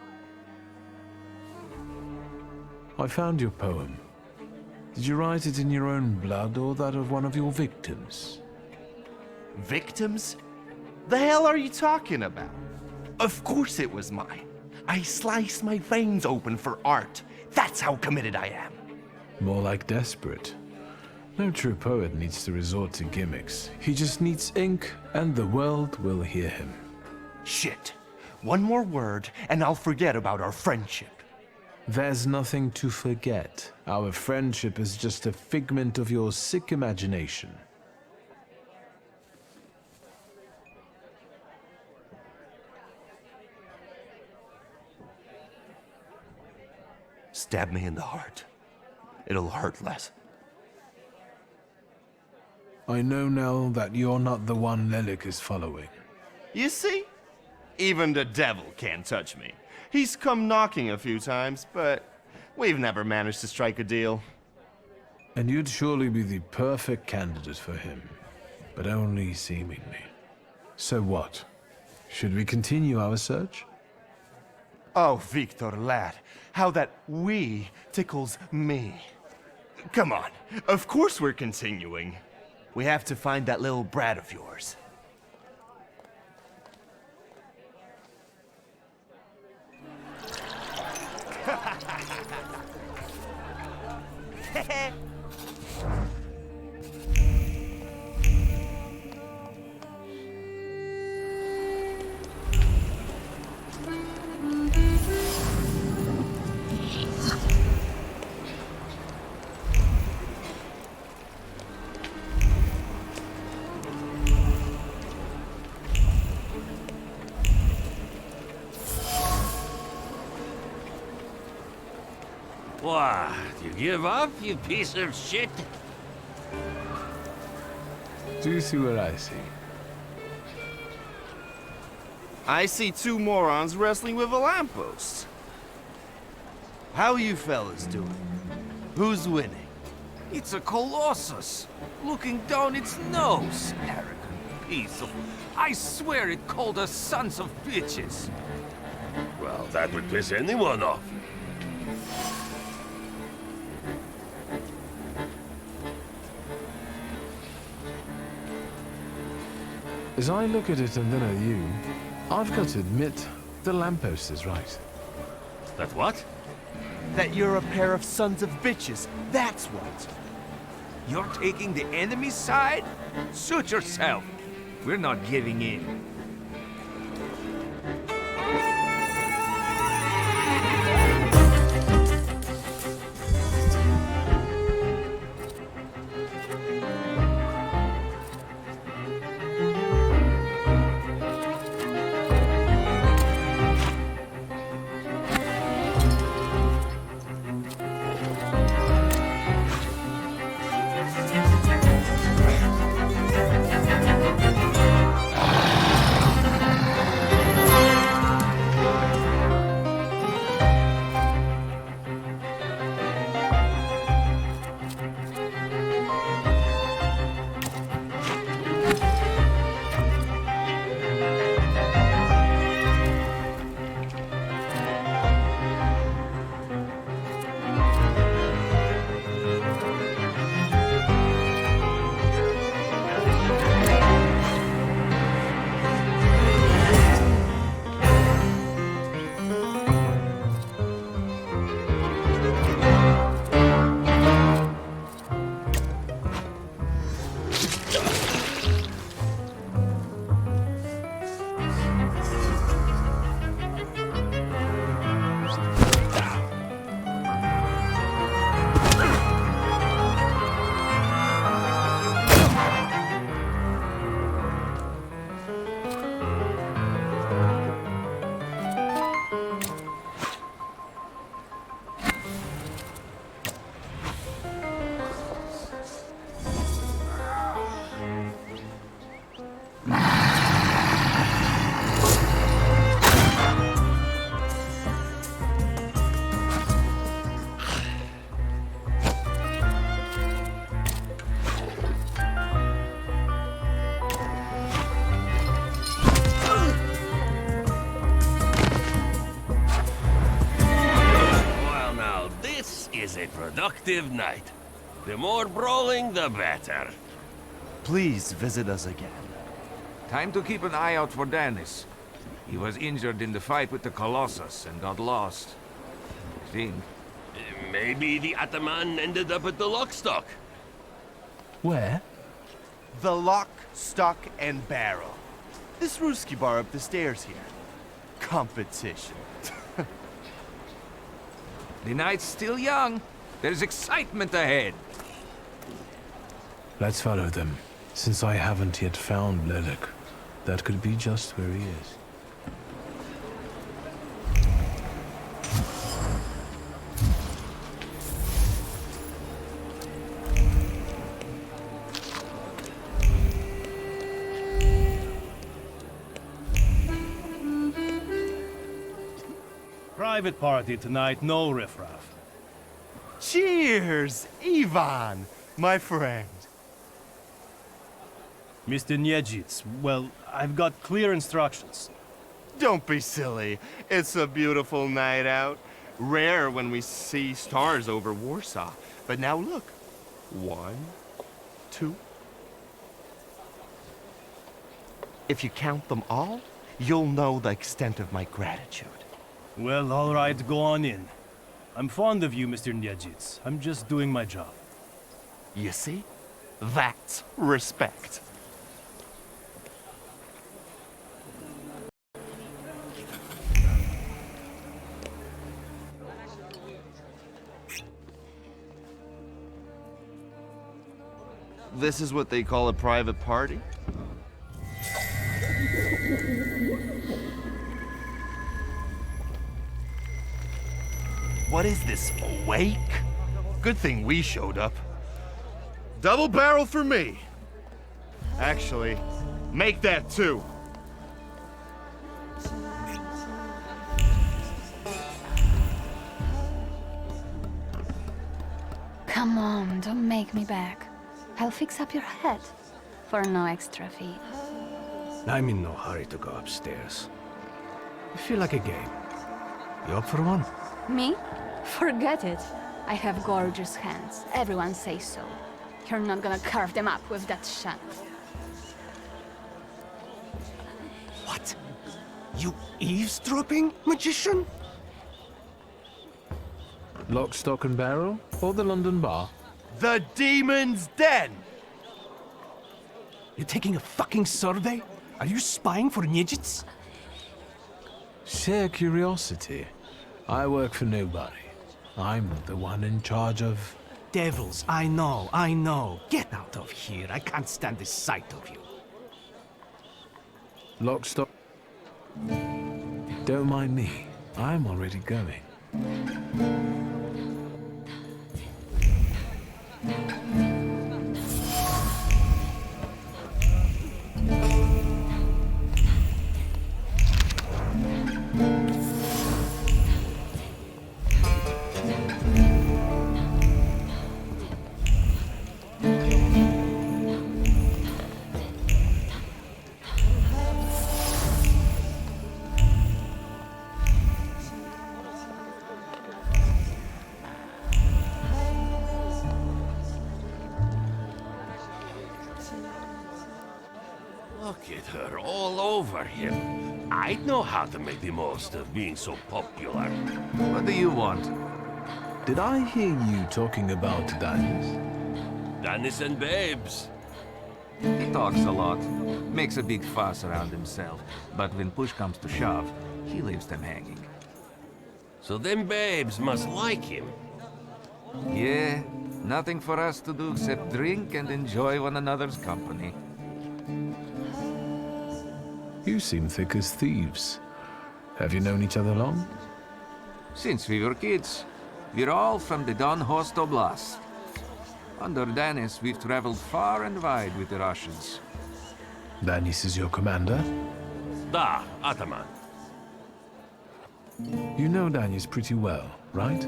S2: I found your poem. Did you write it in your own blood or that of one of your victims?
S8: Victims? The hell are you talking about? Of course it was mine. I slice my veins open for art. That's how committed I am.
S2: More like desperate. No true poet needs to resort to gimmicks. He just needs ink, and the world will hear him.
S8: Shit. One more word, and I'll forget about our friendship.
S2: There's nothing to forget. Our friendship is just a figment of your sick imagination.
S8: Stab me in the heart. It'll hurt less.
S2: I know now that you're not the one Lelek is following.
S8: You see? Even the devil can't touch me. He's come knocking a few times, but we've never managed to strike a deal.
S2: And you'd surely be the perfect candidate for him, but only seemingly. So what? Should we continue our search?
S8: Oh, Victor, lad, how that we tickles me. Come on, of course we're continuing. We have to find that little brat of yours.
S11: What? You give up, you piece of shit?
S2: Do you see what I see?
S12: I see two morons wrestling with a lamppost. How you fellas doing? Who's winning?
S5: It's a colossus, looking down its nose. Arrogant piece of... I swear it called us sons of bitches.
S11: Well, that would piss anyone off.
S2: As I look at it and then at you, I've got to admit, the lamppost is right.
S11: That what?
S12: That you're a pair of sons of bitches, that's what.
S5: You're taking the enemy's side? Suit yourself. We're not giving in.
S11: Productive night. The more brawling, the better.
S12: Please visit us again.
S5: Time to keep an eye out for Dennis. He was injured in the fight with the Colossus and got lost. I think.
S11: Maybe the Ataman ended up at the Lockstock.
S2: Where?
S12: The Lock, Stock, and Barrel. This Ruski bar up the stairs here. Competition.
S5: The night's still young. There's excitement ahead.
S2: Let's follow them. Since I haven't yet found Lelek, that could be just where he is.
S10: Private party tonight, no riffraff.
S12: Cheers, Ivan, my friend.
S10: Mr. Niedzic, well, I've got clear instructions.
S12: Don't be silly. It's a beautiful night out. Rare when we see stars over Warsaw. But now look. 1, 2. If you count them all, you'll know the extent of my gratitude.
S10: Well, all right, go on in. I'm fond of you, Mr. Niedzic. I'm just doing my job.
S12: You see? That's respect. This is what they call a private party? What is this, a wake? Good thing we showed up. Double barrel for me. Actually, make that 2.
S13: Come on, don't make me back. I'll fix up your head for no extra fee.
S10: I'm in no hurry to go upstairs. I feel like a game. You up for one?
S13: Me? Forget it. I have gorgeous hands. Everyone says so. You're not gonna carve them up with that shank.
S10: What? You eavesdropping, magician?
S2: Lock, stock, and barrel? Or the London bar?
S12: The Demon's Den!
S10: You taking a fucking survey? Are you spying for Nidgets?
S2: Sheer curiosity. I work for nobody. I'm the one in charge of...
S10: Devils, I know. Get out of here. I can't stand the sight of you.
S2: Lock, stock... Don't mind me. I'm already going.
S11: Look at her all over him. I'd know how to make the most of being so popular.
S5: What do you want?
S2: Did I hear you talking about Danis?
S11: Danis and babes.
S5: He talks a lot, makes a big fuss around himself, but when push comes to shove, he leaves them hanging.
S11: So them babes must like him.
S5: Yeah, nothing for us to do except drink and enjoy one another's company.
S2: You seem thick as thieves. Have you known each other long?
S5: Since we were kids. We're all from the Don Host Oblast. Under Danis, we've traveled far and wide with the Russians.
S2: Danis is your commander?
S11: Da, Ataman.
S2: You know Danis pretty well, right?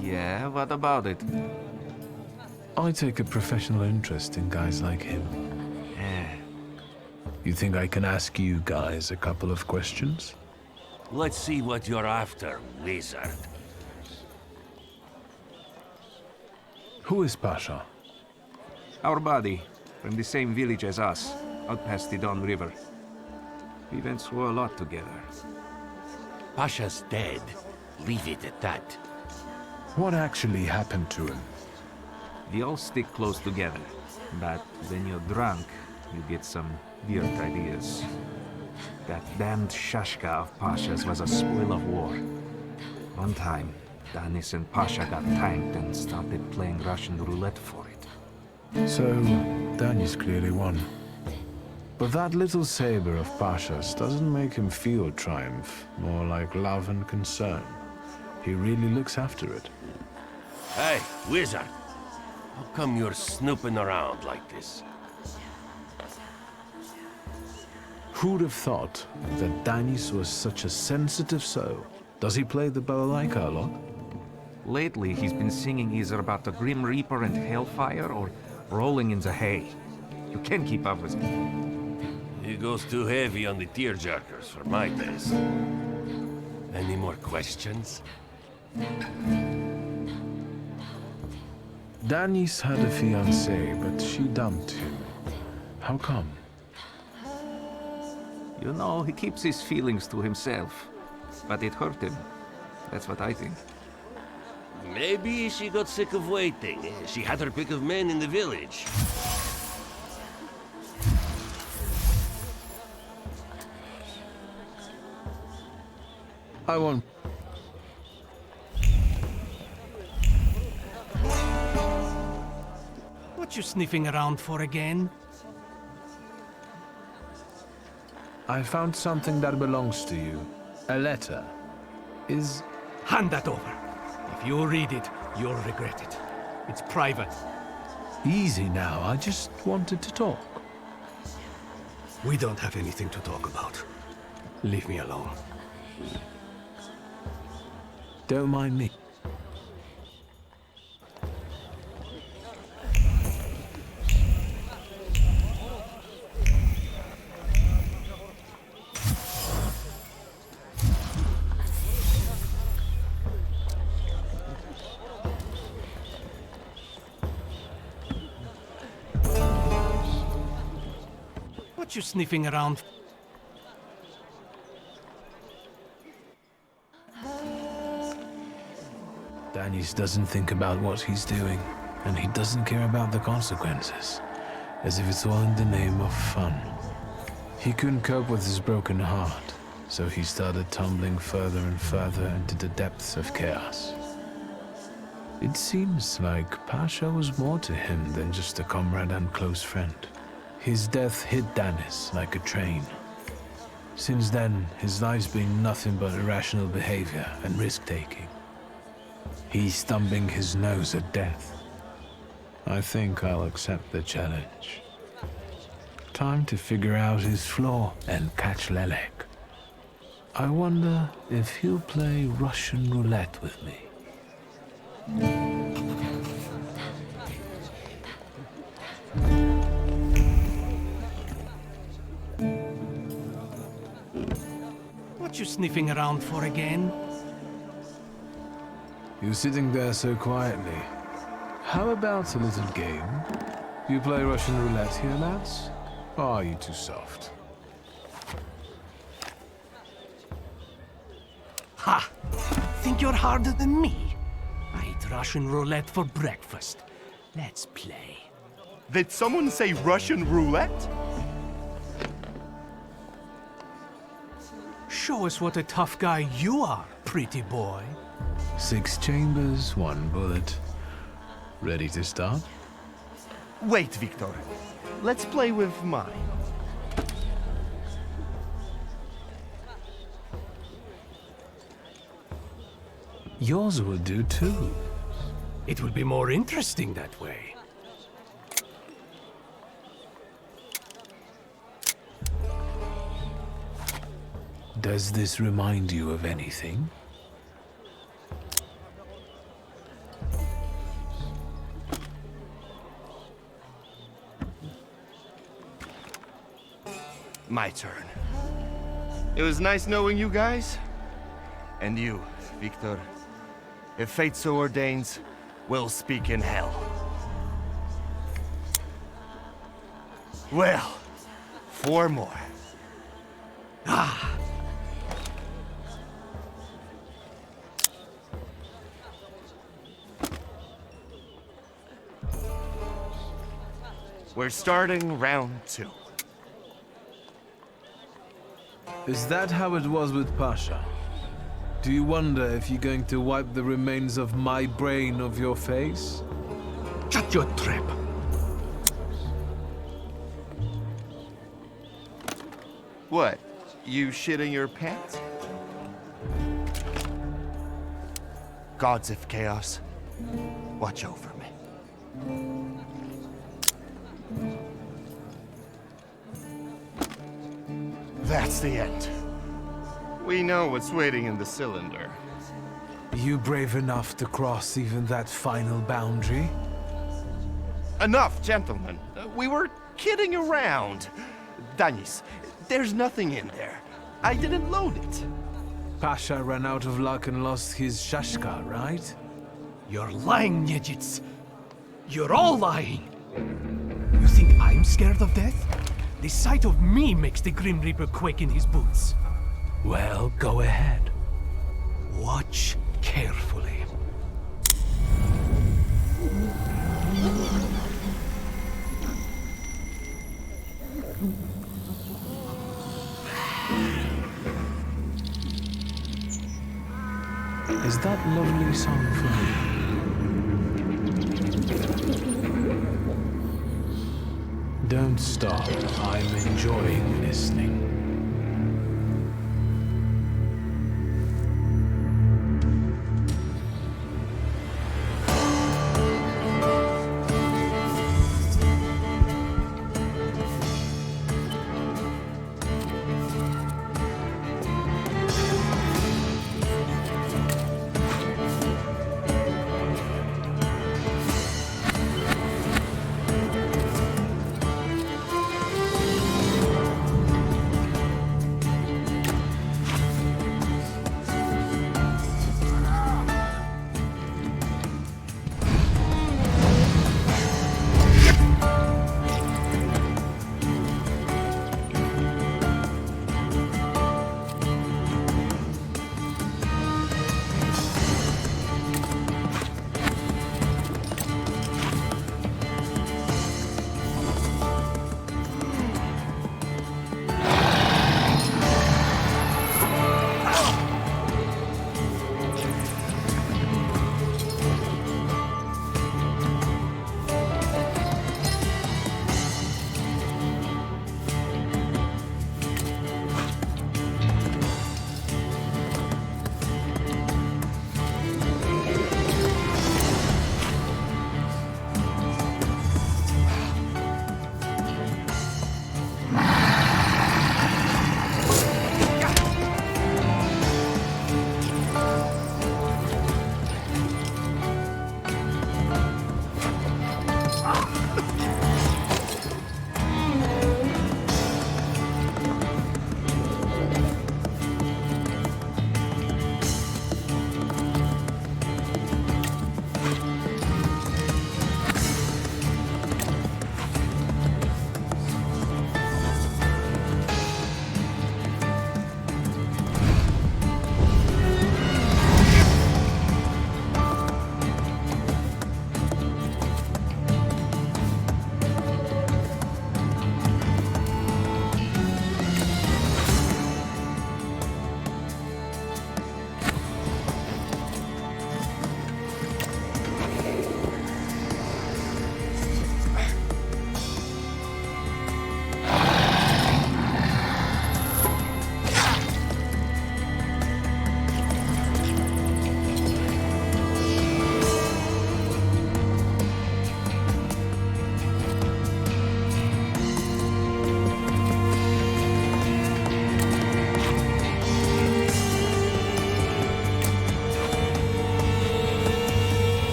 S5: Yeah, what about it?
S2: I take a professional interest in guys like him. You think I can ask you guys a couple of questions?
S11: Let's see what you're after, wizard.
S2: Who is Pasha?
S5: Our buddy, from the same village as us, out past the Don River. We went through a lot together.
S11: Pasha's dead. Leave it at that.
S2: What actually happened to him?
S5: We all stick close together, but when you're drunk, you get some weird ideas. That damned Shashka of Pasha's was a spoil of war. One time, Danis and Pasha got tanked and started playing Russian roulette for it.
S2: So, Danis clearly won. But that little saber of Pasha's doesn't make him feel triumph, more like love and concern. He really looks after it.
S11: Hey, wizard. How come you're snooping around like this?
S2: Who'd have thought that Danis was such a sensitive soul? Does he play the balalaika a lot?
S5: Lately, he's been singing either about the Grim Reaper and Hellfire or rolling in the hay. You can't keep up with him.
S11: He goes too heavy on the tearjerkers for my taste. Any more questions?
S2: Danis had a fiancée, but she dumped him. How come?
S5: You know, he keeps his feelings to himself. But it hurt him. That's what I think.
S11: Maybe she got sick of waiting. She had her pick of men in the village.
S2: I won't.
S10: What you sniffing around for again?
S2: I found something that belongs to you. A letter.
S10: Hand that over. If If you read it, you'll regret it. It's private.
S2: Easy now, I just wanted to talk.
S10: We don't have anything to talk about. Leave me alone.
S2: Don't mind me.
S10: What you sniffing around?
S2: Danis doesn't think about what he's doing, and he doesn't care about the consequences, as if it's all in the name of fun. He couldn't cope with his broken heart, so he started tumbling further and further into the depths of chaos. It seems like Pasha was more to him than just a comrade and close friend. His death hit Danis like a train. Since then, his life's been nothing but irrational behavior and risk-taking. He's thumbing his nose at death. I think I'll accept the challenge. Time to figure out his flaw and catch Lelek. I wonder if he'll play Russian roulette with me.
S10: What you sniffing around for again?
S2: You're sitting there so quietly. How about a little game? You play Russian roulette here, lads? Or are you too soft?
S10: Ha! Think you're harder than me? I eat Russian roulette for breakfast. Let's play.
S12: Did someone say Russian roulette?
S10: Show us what a tough guy you are, pretty boy.
S2: 6 chambers, 1 bullet. Ready to start?
S12: Wait, Victor. Let's play with mine.
S2: Yours will do too.
S10: It will be more interesting that way.
S2: Does this remind you of anything?
S12: My turn. It was nice knowing you guys. And you, Victor. If fate so ordains, we'll speak in hell. Well, 4 more. Ah! We're starting round 2.
S2: Is that how it was with Pasha? Do you wonder if you're going to wipe the remains of my brain off your face?
S10: Shut your trap.
S12: What? You shitting your pants? Gods of Chaos, watch over me. That's the end. We know what's waiting in the cylinder.
S2: You brave enough to cross even that final boundary?
S12: Enough, gentlemen. We were kidding around. Danis, there's nothing in there. I didn't load it.
S2: Pasha ran out of luck and lost his shashka, right?
S10: You're lying, Niedzits. You're all lying. You think I'm scared of death? The sight of me makes the Grim Reaper quake in his boots.
S2: Well, go ahead.
S10: Watch carefully.
S2: Is that lovely song for me? Don't stop. I'm enjoying listening.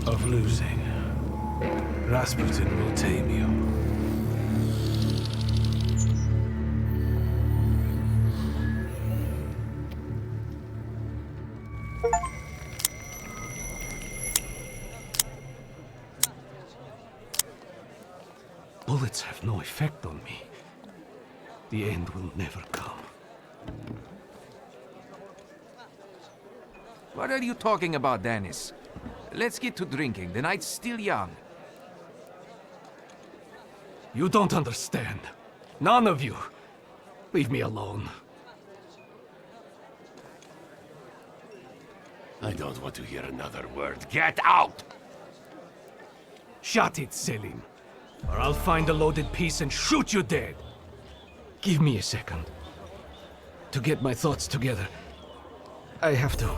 S2: of losing. Rasputin will tame you.
S10: Bullets have no effect on me. The end will never come.
S5: What are you talking about, Dennis? Let's get to drinking. The night's still young.
S10: You don't understand. None of you. Leave me alone.
S11: I don't want to hear another word. Get out!
S10: Shut it, Selim. Or I'll find a loaded piece and shoot you dead. Give me a second. To get my thoughts together. I have to.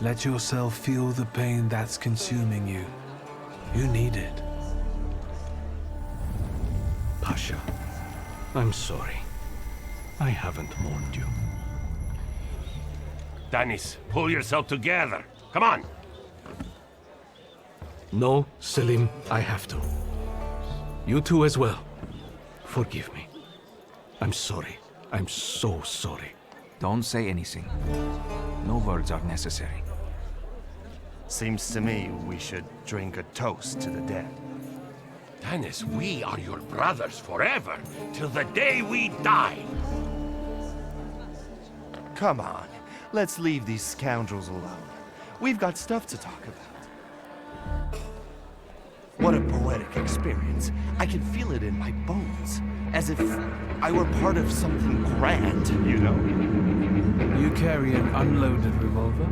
S2: Let yourself feel the pain that's consuming you. You need it.
S10: Pasha, I'm sorry. I haven't warned you.
S11: Dennis, pull yourself together. Come on!
S10: No, Selim, I have to. You too as well. Forgive me. I'm sorry. I'm so sorry.
S5: Don't say anything. No words are necessary.
S12: Seems to me we should drink a toast to the dead.
S11: Dennis, we are your brothers forever, till the day we die.
S12: Come on, let's leave these scoundrels alone. We've got stuff to talk about. What a poetic experience. I can feel it in my bones, as if I were part of something grand, you know?
S2: You carry an unloaded revolver?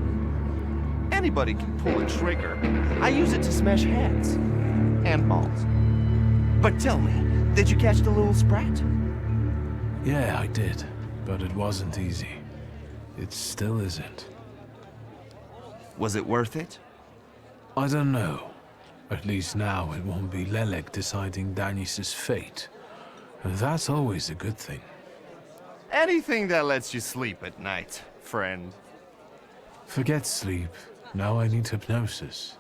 S12: Anybody can pull a trigger. I use it to smash heads. And balls. But tell me, did you catch the little sprat?
S2: Yeah, I did. But it wasn't easy. It still isn't.
S12: Was it worth it?
S2: I don't know. At least now it won't be Lelek deciding Danis's fate. And that's always a good thing.
S12: Anything that lets you sleep at night, friend.
S2: Forget sleep. Now I need hypnosis.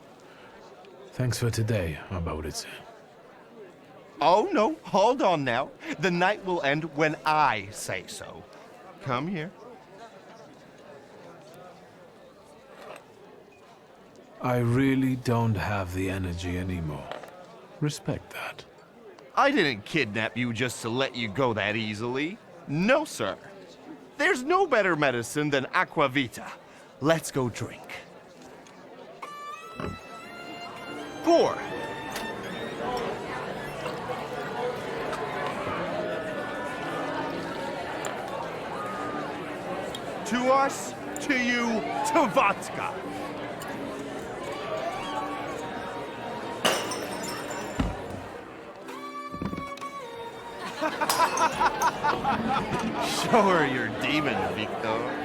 S2: Thanks for today, Abaudice.
S12: Oh no, hold on now. The night will end when I say so. Come here.
S2: I really don't have the energy anymore. Respect that.
S12: I didn't kidnap you just to let you go that easily. No, sir. There's no better medicine than aquavita. Let's go drink. Pour. To us, to you, to vodka. Show her your demon, Victor.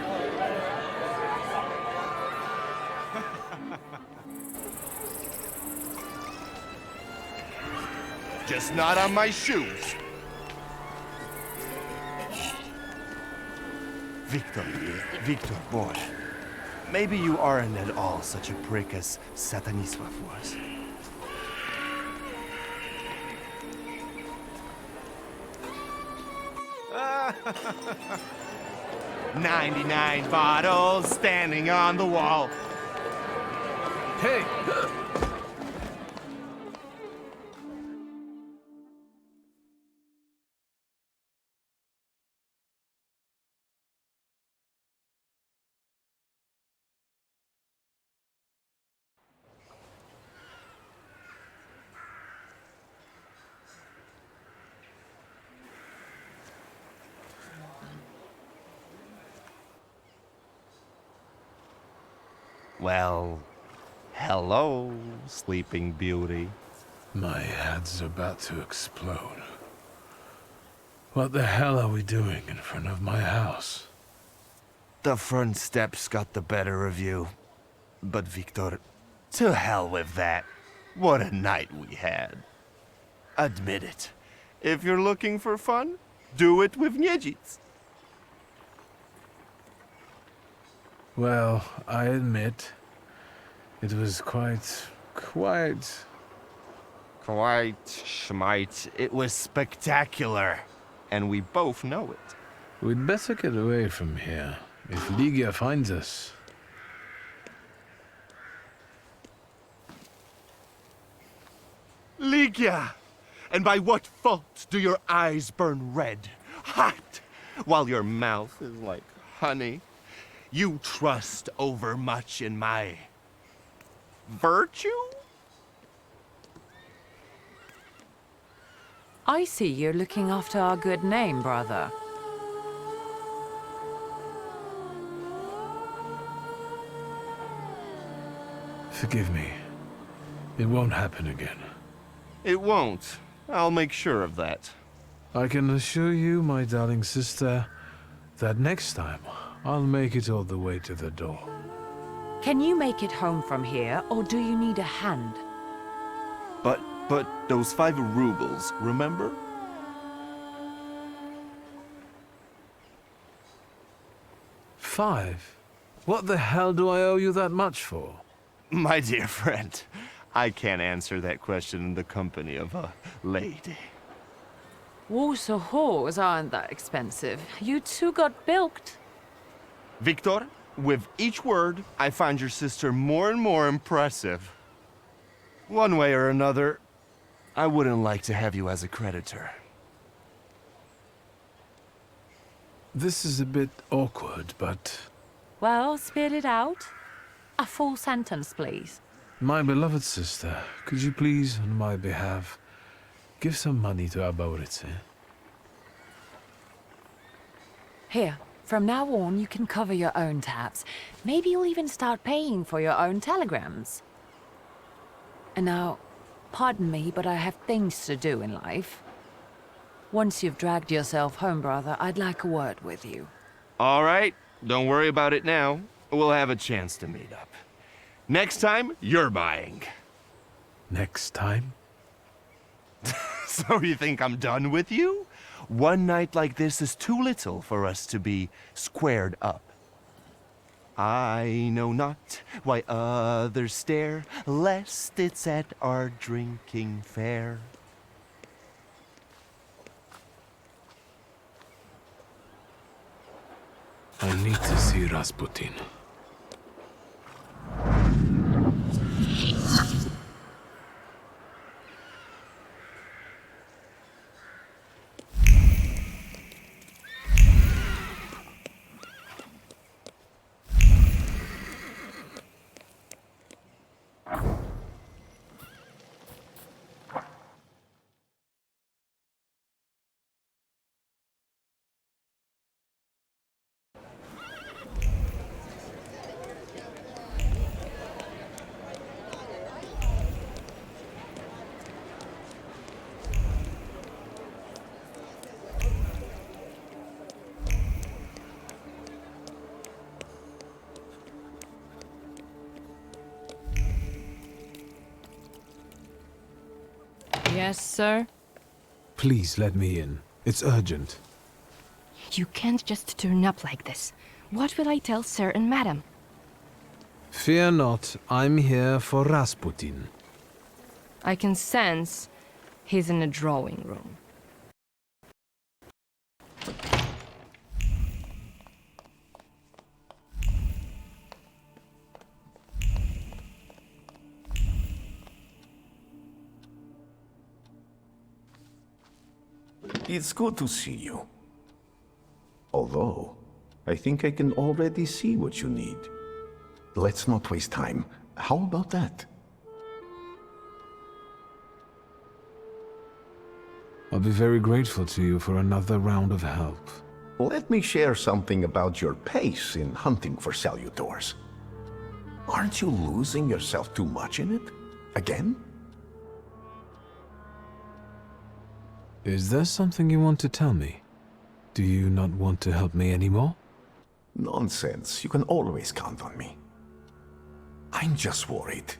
S12: Just not on my shoes. Victor, boy. Maybe you aren't at all such a prick as Satanisław was. "99 bottles standing on the wall."
S10: Hey!
S12: Well, hello, Sleeping Beauty.
S2: My head's about to explode. What the hell are we doing in front of my house?
S12: The front steps got the better of you. But Victor, to hell with that. What a night we had. Admit it. If you're looking for fun, do it with Niedzic.
S2: Well, I admit, it was quite...
S12: Schmite. It was spectacular. And we both know it.
S2: We'd better get away from here, if Ligia finds us.
S12: Ligia! And by what fault do your eyes burn red, hot, while your mouth is like honey? You trust overmuch in my virtue?
S14: I see you're looking after our good name, brother.
S2: Forgive me. It won't happen again.
S12: It won't. I'll make sure of that.
S2: I can assure you, my darling sister, that next time, I'll make it all the way to the door.
S14: Can you make it home from here, or do you need a hand?
S12: But those 5 rubles, remember?
S2: Five? What the hell do I owe you that much for?
S12: My dear friend, I can't answer that question in the company of a lady.
S14: Warsaw whores aren't that expensive. You two got bilked.
S12: Victor, with each word, I find your sister more and more impressive. One way or another, I wouldn't like to have you as a creditor.
S2: This is a bit awkward, but...
S14: Well, spit it out. A full sentence, please.
S2: My beloved sister, could you please, on my behalf, give some money to Abauritse?
S14: Here, from now on, you can cover your own tabs. Maybe you'll even start paying for your own telegrams. And now, pardon me, but I have things to do in life. Once you've dragged yourself home, brother, I'd like a word with you.
S12: All right, don't worry about it now. We'll have a chance to meet up. Next time, you're buying.
S2: Next time?
S12: So you think I'm done with you? One night like this is too little for us to be squared up. I know not why others stare, lest it's at our drinking fair.
S2: I need to see Rasputin.
S15: Yes, sir?
S2: Please let me in. It's urgent.
S15: You can't just turn up like this. What will I tell sir and madam?
S2: Fear not, I'm here for Rasputin.
S15: I can sense he's in the drawing room.
S16: It's good to see you. Although, I think I can already see what you need. Let's not waste time. How about that?
S2: I'll be very grateful to you for another round of help.
S16: Let me share something about your pace in hunting for Salutors. Aren't you losing yourself too much in it? Again?
S2: Is there something you want to tell me? Do you not want to help me anymore?
S16: Nonsense. You can always count on me. I'm just worried.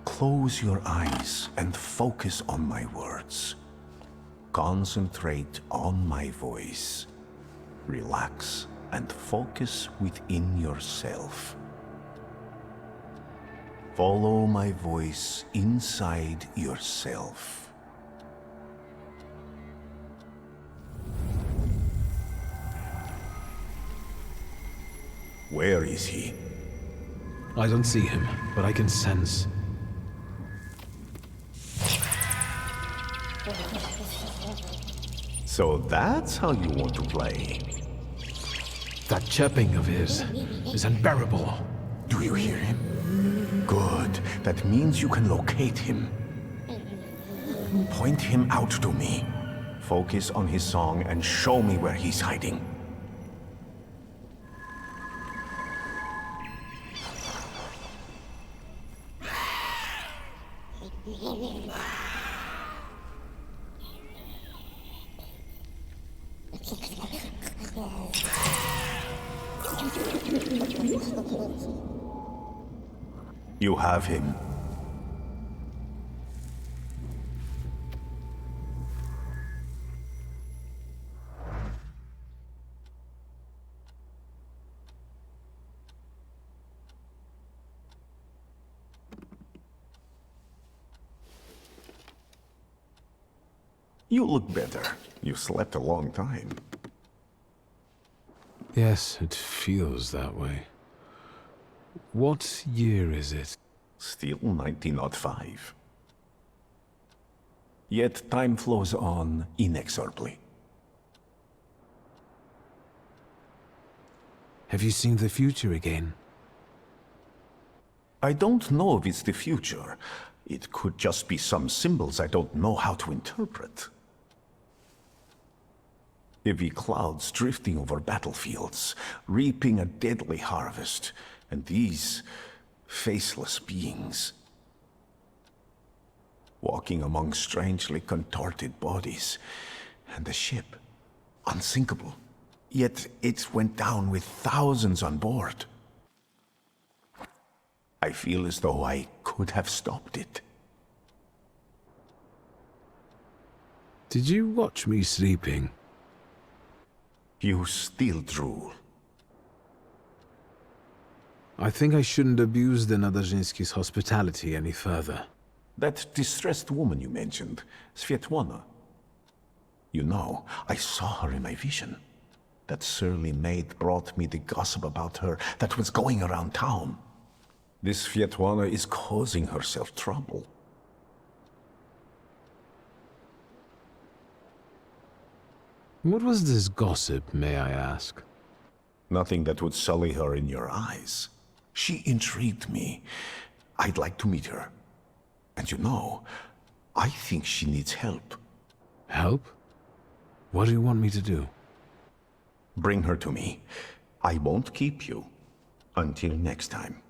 S16: Close your eyes and focus on my words. concentrate on my voice. Relax and focus within yourself. Follow my voice inside yourself. Where is he?
S2: I don't see him, but I can sense.
S16: So that's how you want to play.
S2: That chirping of his is unbearable.
S16: Do you hear him? Good. That means you can locate him. Point him out to me. Focus on his song and show me where he's hiding. You have him. You look better. You slept a long time.
S2: Yes, it feels that way. What year is it?
S16: Still 1905. Yet time flows on inexorably.
S2: Have you seen the future again?
S16: I don't know if it's the future. It could just be some symbols I don't know how to interpret. Heavy clouds drifting over battlefields, reaping a deadly harvest, and these faceless beings walking among strangely contorted bodies, and the ship, unsinkable. Yet it went down with thousands on board. I feel as though I could have stopped it.
S2: Did you watch me sleeping?
S16: You still drool.
S2: I think I shouldn't abuse the Nadezhinsky's hospitality any further.
S16: That distressed woman you mentioned, Svetlana. You know, I saw her in my vision. That surly maid brought me the gossip about her that was going around town. This Svetlana is causing herself trouble.
S2: What was this gossip, may I ask?
S16: Nothing that would sully her in your eyes. She intrigued me. I'd like to meet her. And you know, I think she needs help.
S2: Help? What do you want me to do?
S16: Bring her to me. I won't keep you. Until next time.